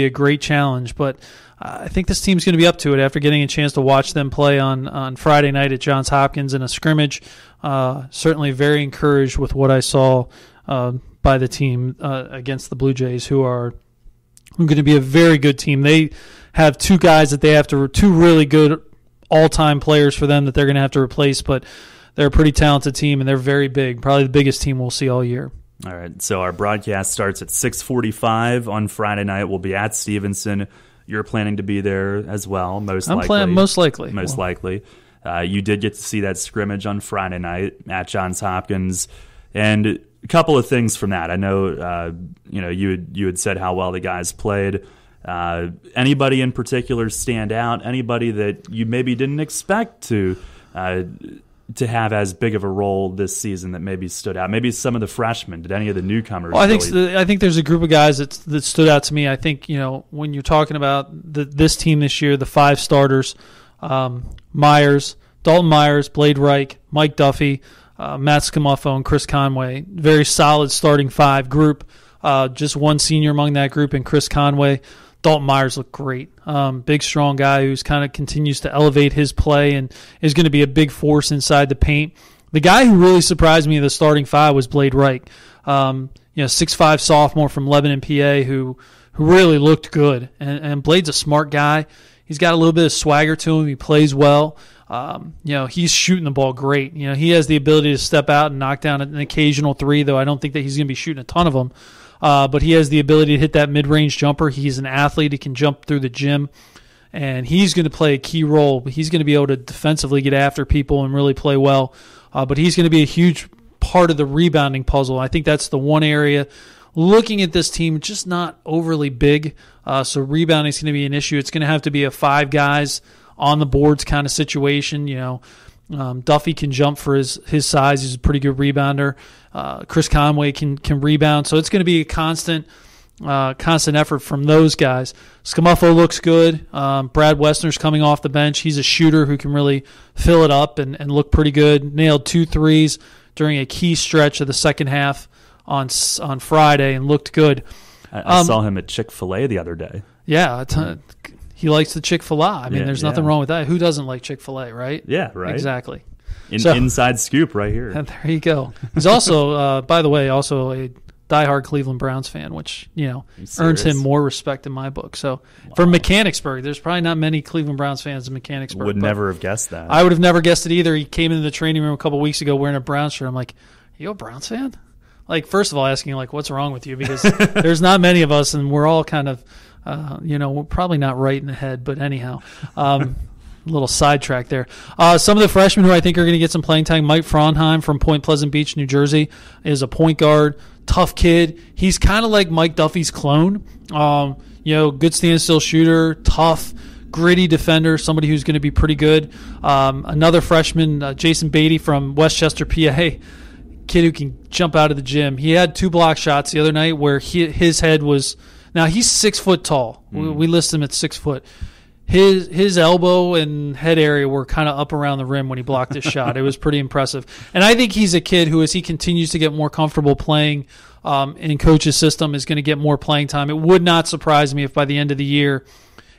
S4: great challenge, but I think this team's going to be up to it after getting a chance to watch them play on Friday night at Johns Hopkins in a scrimmage. Certainly very encouraged with what I saw by the team against the Blue Jays, who are going to be a very good team. They have two guys that they have to, two really good all-time players for them that they're going to have to replace, but they're a pretty talented team, and they're very big, probably the biggest team we'll see all year.
S3: All right, so our broadcast starts at 6:45 on Friday night. We'll be at Stevenson. You're planning to be there as well, most likely.
S4: Most likely.
S3: Most likely. You did get to see that scrimmage on Friday night at Johns Hopkins, and a couple of things from that. I know, you had said how well the guys played. Anybody in particular stand out? Anybody that you maybe didn't expect to have as big of a role this season that maybe stood out? Maybe some of the freshmen. Did any of the newcomers?
S4: Well, I think there's a group of guys that stood out to me. I think, when you're talking about this team this year, the 5 starters, Dalton Myers, Blade Reich, Mike Duffy, Matt Scamuffo, and Chris Conway. Very solid starting 5 group. Just one senior among that group, and Chris Conway. Dalton Myers looked great. Big, strong guy who's kind of continues to elevate his play and is going to be a big force inside the paint. The guy who really surprised me in the starting 5 was Blade Reich. 6'5" sophomore from Lebanon, PA, who really looked good. And Blade's a smart guy. He's got a little bit of swagger to him. He plays well. He's shooting the ball great. He has the ability to step out and knock down an occasional 3, though I don't think that he's going to be shooting a ton of them. But he has the ability to hit that mid-range jumper. He's an athlete. He can jump through the gym, and he's going to play a key role. He's going to be able to defensively get after people and really play well. But he's going to be a huge part of the rebounding puzzle. I think that's the one area. Looking at this team, just not overly big, so rebounding is going to be an issue. It's going to have to be a 5 guys on the boards kind of situation. Duffy can jump for his size. He's a pretty good rebounder. Chris Conway can rebound. So it's going to be a constant effort from those guys. Scamuffo looks good. Brad Westner's coming off the bench. He's a shooter who can really fill it up and look pretty good. Nailed 2 threes during a key stretch of the second half on Friday and looked good.
S3: I saw him at Chick-fil-A the other day.
S4: Yeah, he likes the Chick-fil-A. I mean, there's nothing wrong with that. Who doesn't like Chick-fil-A, right?
S3: Yeah, right.
S4: Exactly.
S3: Inside scoop right here.
S4: And there you go. He's also, by the way, also a diehard Cleveland Browns fan, which, earns him more respect in my book. So from Mechanicsburg, there's probably not many Cleveland Browns fans in Mechanicsburg.
S3: Would never have guessed that.
S4: I would have never guessed it either. He came into the training room a couple weeks ago wearing a Browns shirt. I'm like, are you a Browns fan? Like, first of all, asking, like, what's wrong with you? Because there's not many of us, and we're all kind of, we're probably not right in the head. But anyhow, a little sidetrack there. Some of the freshmen who I think are going to get some playing time, Mike Frauenheim from Point Pleasant Beach, New Jersey, is a point guard, tough kid. He's kind of like Mike Duffy's clone. Good standstill shooter, tough, gritty defender, somebody who's going to be pretty good. Another freshman, Jason Beatty from Westchester, PA, kid who can jump out of the gym. He had 2 block shots the other night where his head was – now he's 6 foot tall. We list him at 6 foot. His elbow and head area were kind of up around the rim when he blocked his shot. It was pretty impressive. And I think he's a kid who, as he continues to get more comfortable playing in coach's system, is going to get more playing time. It would not surprise me if by the end of the year,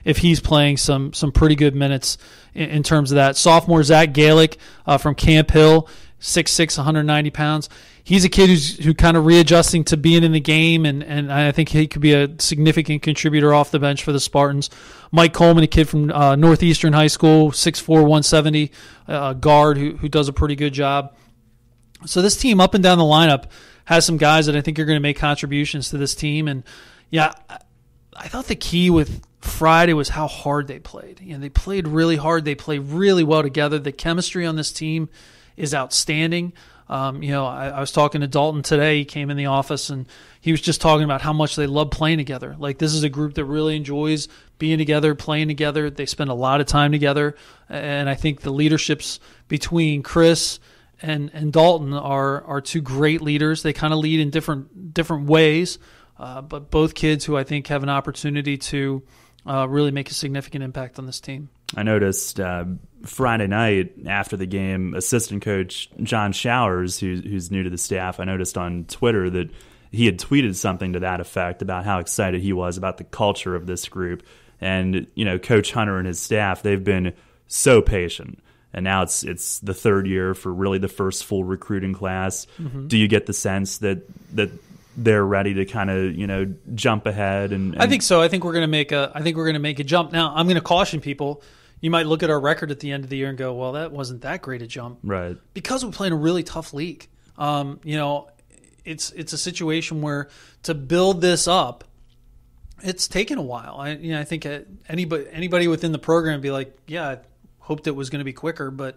S4: if he's playing some pretty good minutes in terms of that. Sophomore Zach Galick from Camp Hill, 6'6", 190 pounds. He's a kid who kind of readjusting to being in the game, and I think he could be a significant contributor off the bench for the Spartans. Mike Coleman, a kid from Northeastern High School, 6'4", 170, guard who does a pretty good job. So this team up and down the lineup has some guys that I think are going to make contributions to this team. And, yeah, I thought the key with Friday was how hard they played. They played really hard. They played really well together. The chemistry on this team is outstanding. I was talking to Dalton today. He came in the office, and he was just talking about how much they love playing together. Like, this is a group that really enjoys being together, playing together. They spend a lot of time together, and I think the leaderships between Chris and Dalton are 2 great leaders. They kind of lead in different ways, but both kids who I think have an opportunity to really make a significant impact on this team.
S3: I noticed Friday night after the game, assistant coach John Showers, who's new to the staff, I noticed on Twitter that he had tweeted something to that effect about how excited he was about the culture of this group. And, Coach Hunter and his staff, they've been so patient. And now it's the 3rd year for really the first full recruiting class. Mm-hmm. Do you get the sense that they're ready to kind of jump ahead? And
S4: I think so. I think we're going to make a jump. Now, I'm going to caution people. You might look at our record at the end of the year and go, well, that wasn't that great a jump. Right. Because we're playing a really tough league. It's a situation where to build this up, it's taken a while. I think anybody within the program would be like, yeah, I hoped it was going to be quicker. But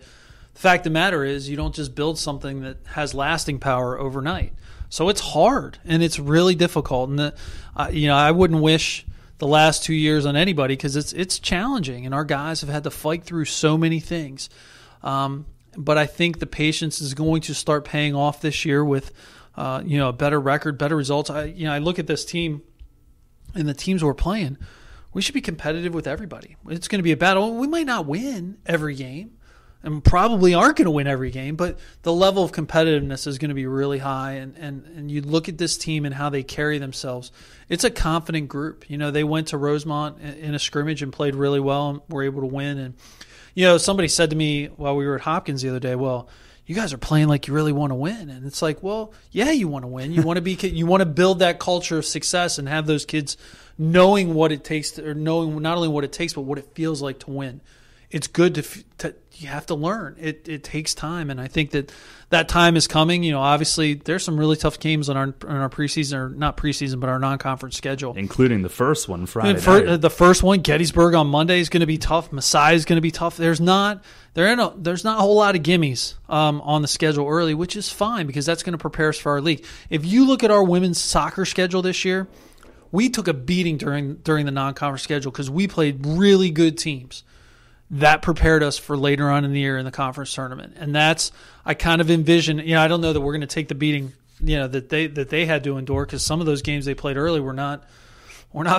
S4: the fact of the matter is you don't just build something that has lasting power overnight. So it's hard, and it's really difficult. And I wouldn't wish the last 2 years on anybody because it's challenging, and our guys have had to fight through so many things. But I think the patience is going to start paying off this year with a better record, better results. I look at this team and the teams we're playing. We should be competitive with everybody. It's going to be a battle. We might not win every game, and probably aren't going to win every game, but the level of competitiveness is going to be really high. And you look at this team and how they carry themselves. It's a confident group. They went to Rosemont in a scrimmage and played really well and were able to win. And, somebody said to me while we were at Hopkins the other day, well, you guys are playing like you really want to win. And it's like, well, yeah, you want to win. You want to be that culture of success and have those kids knowing what it takes or knowing not only what it takes, but what it feels like to win. It's good to you have to learn. It takes time, and I think that time is coming. Obviously there's some really tough games on our preseason, or not preseason, but our non-conference schedule,
S3: including the first one Friday night.
S4: The first one, Gettysburg on Monday, is going to be tough. Messiah is going to be tough. There's not a whole lot of gimmies on the schedule early, which is fine because that's going to prepare us for our league. If you look at our women's soccer schedule this year, we took a beating during the non-conference schedule because we played really good teams. That prepared us for later on in the year in the conference tournament. And I kind of envision, I don't know that we're going to take the beating, that they had to endure, because some of those games they played early were not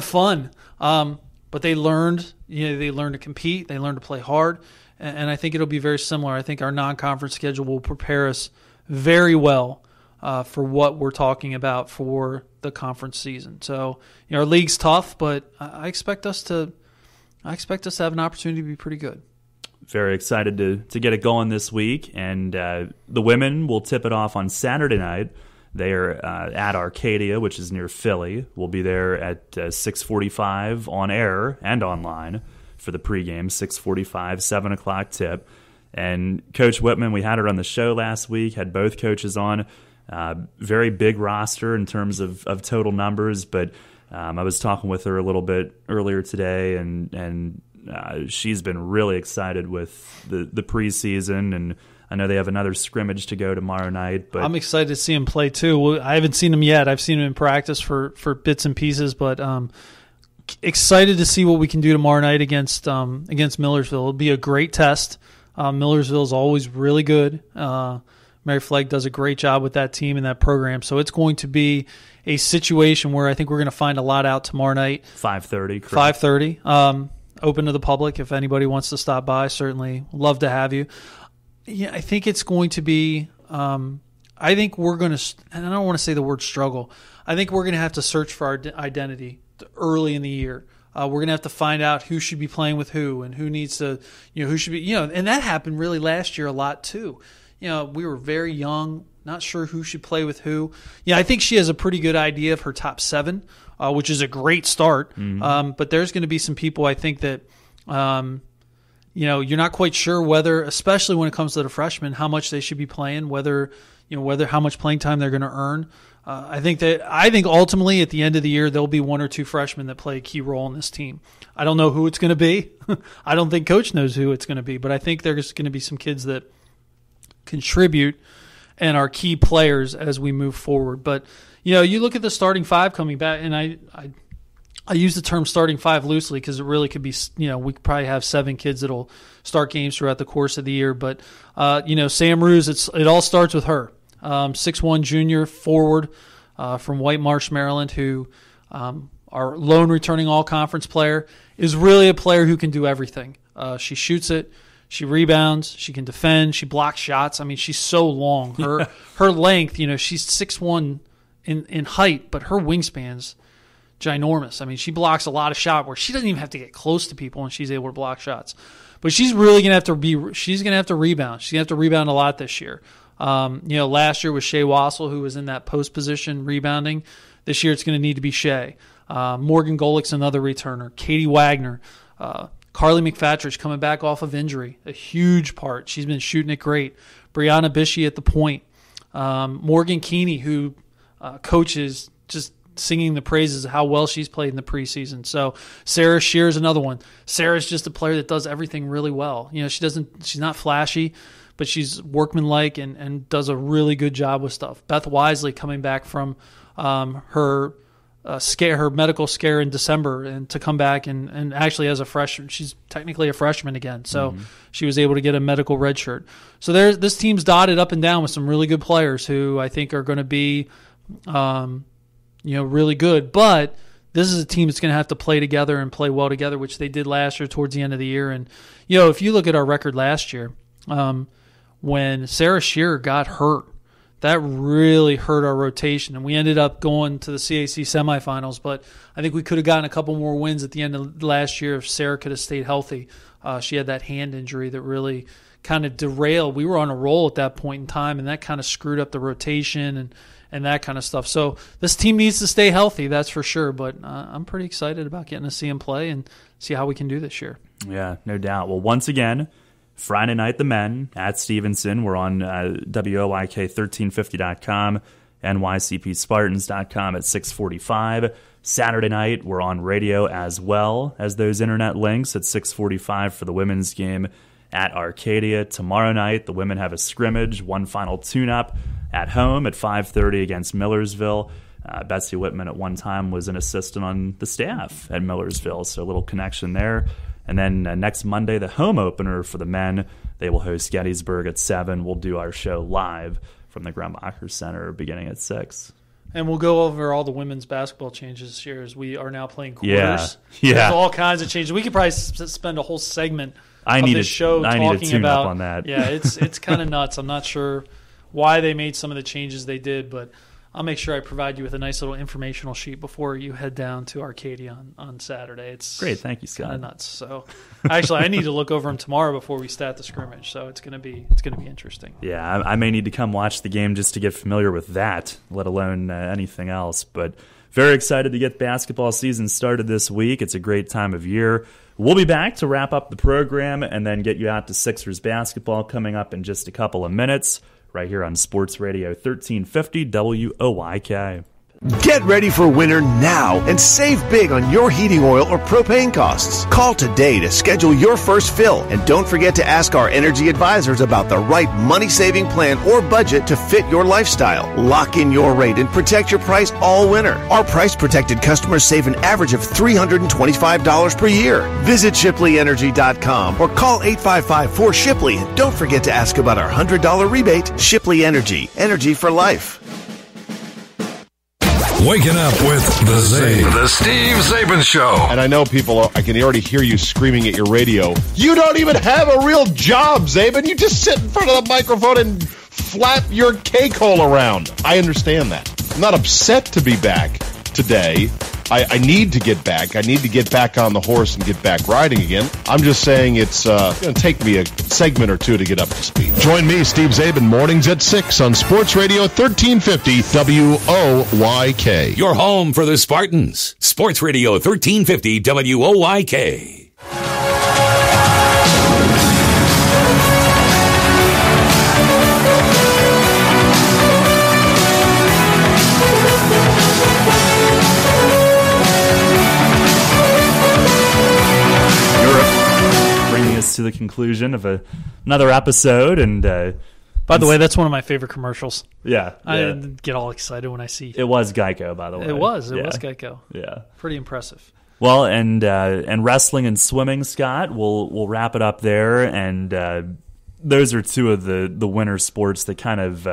S4: fun. But they learned, they learned to compete, they learned to play hard. And I think it'll be very similar. I think our non-conference schedule will prepare us very well for what we're talking about for the conference season. So, our league's tough, but I expect us to have an opportunity to be pretty good.
S3: Very excited to get it going this week. And the women will tip it off on Saturday night. They are at Arcadia, which is near Philly. We'll be there at 6:45 on air and online for the pregame, 6:45, 7 o'clock tip. And Coach Whitman, we had her on the show last week, had both coaches on. Very big roster in terms of total numbers, but I was talking with her a little bit earlier today, and she's been really excited with the preseason, and I know they have another scrimmage to go tomorrow night. But
S4: I'm excited to see him play too. I haven't seen him yet. I've seen him in practice for bits and pieces, but excited to see what we can do tomorrow night against Millersville. It'll be a great test. Millersville is always really good. Mary Flagg does a great job with that team and that program. So it's going to be a situation where I think we're going to find a lot out tomorrow night.
S3: 5:30.
S4: 5:30. Open to the public if anybody wants to stop by. Certainly love to have you. Yeah, I think it's going to be I think we're going to – and I don't want to say the word struggle. I think we're going to have to search for our identity early in the year. We're going to have to find out who should be playing with who and who needs to – who should be – and that happened really last year a lot too. We were very young, not sure who should play with who. Yeah, I think she has a pretty good idea of her top 7, which is a great start. Mm-hmm. But there's going to be some people I think that you're not quite sure whether, especially when it comes to the freshmen, how much they should be playing, whether how much playing time they're going to earn. I think ultimately at the end of the year there'll be 1 or 2 freshmen that play a key role in this team. I don't know who it's going to be. I don't think Coach knows who it's going to be, but I think there's going to be some kids that contribute and are key players as we move forward. But you look at the starting 5 coming back, and I use the term starting 5 loosely because it really could be, we could probably have 7 kids that'll start games throughout the course of the year. But, Sam Ruse, it all starts with her. 6'1" junior forward from White Marsh, Maryland, who our lone returning all-conference player, is really a player who can do everything. She shoots it. She rebounds. She can defend. She blocks shots. I mean, she's so long. Her length, she's 6'1" in height, but her wingspan's ginormous. I mean, she blocks a lot of shots where she doesn't even have to get close to people and she's able to block shots. But she's really going to have to rebound. She's going to have to rebound a lot this year. Last year was Shea Wassel, who was in that post position rebounding. This year it's going to need to be Shea. Morgan Golick's another returner. Katie Wagner. Carly McFatridge coming back off of injury. A huge part. She's been shooting it great. Brianna Bishie at the point. Morgan Keeney, who coaches, just singing the praises of how well she's played in the preseason. So Sarah Shear's another one. Sarah's just a player that does everything really well. She's not flashy, but she's workmanlike and does a really good job with stuff. Beth Wisely coming back from her medical scare in December, and to come back and actually as a freshman, she's technically a freshman again. So she was able to get a medical red shirt. So this team's dotted up and down with some really good players who I think are going to be really good. But this is a team that's going to have to play together and play well together, which they did last year towards the end of the year. And, if you look at our record last year, when Sarah Shearer got hurt, that really hurt our rotation. And we ended up going to the CAC semifinals, but I think we could have gotten a couple more wins at the end of last year if Sarah could have stayed healthy. She had that hand injury that really kind of derailed. We were on a roll at that point in time, and that kind of screwed up the rotation and that kind of stuff. So this team needs to stay healthy, that's for sure. But I'm pretty excited about getting to see them play and see how we can do this year. Yeah, no doubt. Well, once again, Friday night, the men at Stevenson. We're on WOYK1350.com, NYCPSpartans.com at 6:45. Saturday night, we're on radio as well as those internet links at 6:45 for the women's game at Arcadia. Tomorrow night, the women have a scrimmage, one final tune-up at home at 5:30 against Millersville. Betsy Whitman at one time was an assistant on the staff at Millersville, so a little connection there. And then next Monday, the home opener for the men. They will host Gettysburg at 7. We'll do our show live from the Grumbacher Center beginning at 6. And we'll go over all the women's basketball changes this year as we are now playing quarters. Yeah. There's all kinds of changes. We could probably spend a whole segment of this show talking about on that. Yeah, it's kind of nuts. I'm not sure why they made some of the changes they did, but I'll make sure I provide you with a nice little informational sheet before you head down to Arcadia on Saturday. It's great. Thank you, Scott. Kind of nuts. So, actually, I need to look over them tomorrow before we start the scrimmage. So it's going to be interesting. Yeah, I may need to come watch the game just to get familiar with that, let alone anything else. But very excited to get basketball season started this week. It's a great time of year. We'll be back to wrap up the program and then get you out to Sixers basketball coming up in just a couple of minutes, right here on Sports Radio 1350 WOYK.
S12: Get ready for winter now and save big on your heating oil or propane costs. Call today to schedule your first fill, and don't forget to ask our energy advisors about the right money-saving plan or budget to fit your lifestyle. Lock in your rate and protect your price all winter. Our price-protected customers save an average of $325 per year. Visit ShipleyEnergy.com or call 855-4SHIPLEY, and don't forget to ask about our $100 rebate. Shipley Energy, energy for life.
S13: Waking up with the Steve Zabin Show.
S14: And I know I can already hear you screaming at your radio. You don't even have a real job, Zabin. You just sit in front of the microphone and flap your cake hole around. I understand that. I'm not upset to be back today. I need to get back. I need to get back on the horse and get back riding again. I'm just saying it's going to take me a segment or two to get up to speed.
S13: Join me, Steve Zabin, mornings at 6 on Sports Radio 1350 WOYK.
S2: Your home for the Spartans. Sports Radio 1350 WOYK.
S3: To the conclusion of another episode, and
S4: by the way, that's one of my favorite commercials.
S3: Yeah,
S4: I get all excited when I see
S3: it. Was Geico, by the way.
S4: It was Geico.
S3: Yeah,
S4: pretty impressive.
S3: Well, and wrestling and swimming, Scott, we'll wrap it up there, and those are two of the winter sports that kind of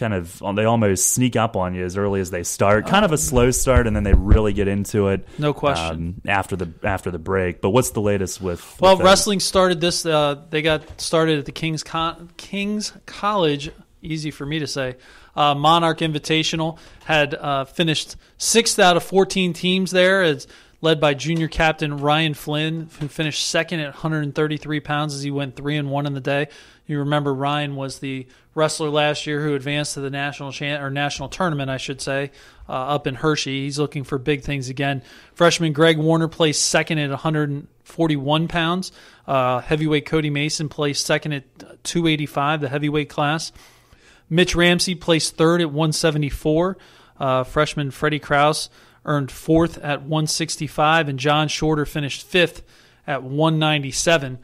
S3: they almost sneak up on you as early as they start. Kind of a slow start, and then they really get into it.
S4: No question.
S3: After the break. But what's the latest with?
S4: Well, wrestling started this. They got started at the King's College. Easy for me to say. Monarch Invitational had finished 6th out of 14 teams there. It's led by junior captain Ryan Flynn, who finished second at 133 pounds as he went 3-1 in the day. You remember Ryan was the wrestler last year who advanced to the national tournament, I should say, up in Hershey. He's looking for big things again. Freshman Greg Warner placed second at 141 pounds. Heavyweight Cody Mason placed second at 285, the heavyweight class. Mitch Ramsey placed third at 174. Freshman Freddie Krause earned fourth at 165, and John Shorter finished fifth at 197.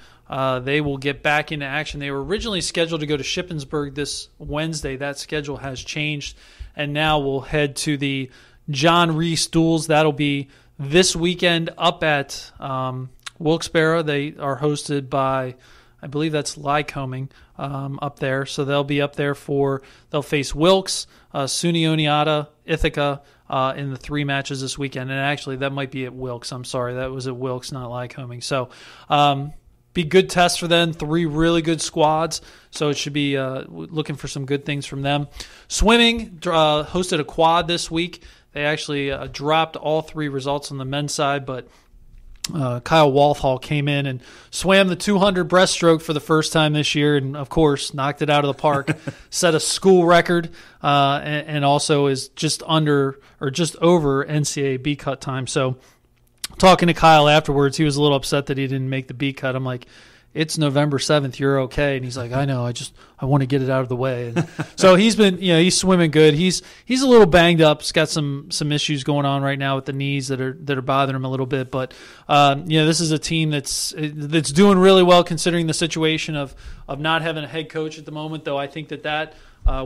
S4: They will get back into action. They were originally scheduled to go to Shippensburg this Wednesday. That schedule has changed, and now we'll head to the John Reese Duels. That'll be this weekend up at Wilkes-Barre. They are hosted by, I believe that's Lycoming up there. So they'll be up there they'll face Wilkes, SUNY Oneonta, Ithaca in the 3 matches this weekend. And actually, that might be at Wilkes. I'm sorry. That was at Wilkes, not Lycoming. So, be good tests for them. 3 really good squads, so it should be looking for some good things from them. Swimming hosted a quad this week. They actually dropped all 3 results on the men's side, but Kyle Walthall came in and swam the 200 breaststroke for the first time this year, and of course knocked it out of the park. Set a school record, and also is just under or just over NCAA B cut time. So, talking to Kyle afterwards, he was a little upset that he didn't make the B cut. I'm like, it's November 7th. You're okay. And he's like, I know. I want to get it out of the way. And so he's been, he's swimming good. He's a little banged up. He's got some issues going on right now with the knees that are bothering him a little bit. But this is a team that's doing really well considering the situation of not having a head coach at the moment. Though I think that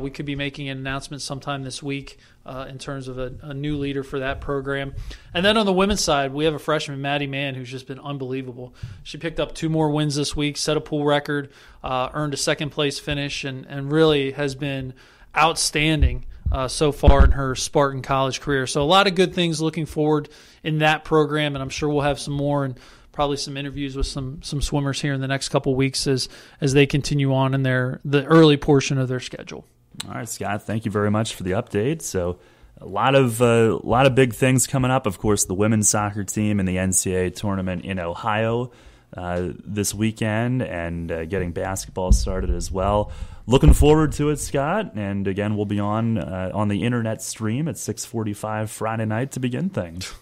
S4: we could be making an announcement sometime this week in terms of a new leader for that program. And then on the women's side, we have a freshman, Maddie Mann, who's just been unbelievable. She picked up 2 more wins this week, set a pool record, earned a second-place finish, and really has been outstanding so far in her Spartan college career. So a lot of good things looking forward in that program, and I'm sure we'll have some more and probably some interviews with some swimmers here in the next couple of weeks as they continue on in the early portion of their schedule.
S3: All right, Scott, thank you very much for the update. So a lot of big things coming up. Of course, the women's soccer team in the NCAA tournament in Ohio this weekend, and getting basketball started as well. Looking forward to it, Scott. And again, we'll be on the internet stream at 6:45 Friday night to begin things.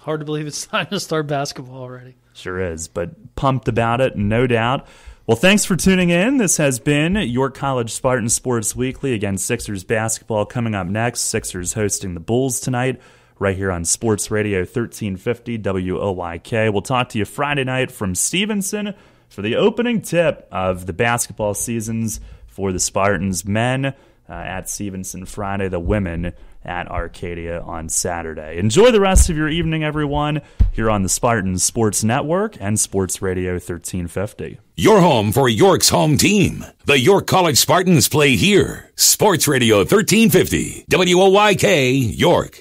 S4: Hard to believe it's time to start basketball already.
S3: Sure is, but pumped about it, no doubt. Well, thanks for tuning in. This has been York College Spartan Sports Weekly. Again, Sixers basketball coming up next. Sixers hosting the Bulls tonight right here on Sports Radio 1350 WOYK. We'll talk to you Friday night from Stevenson for the opening tip of the basketball seasons for the Spartans. Men at Stevenson Friday, the women at Arcadia on Saturday. Enjoy the rest of your evening, everyone, here on the Spartan Sports Network and Sports Radio 1350.
S2: Your home for York's home team. The York College Spartans play here. Sports Radio 1350, WOYK, York.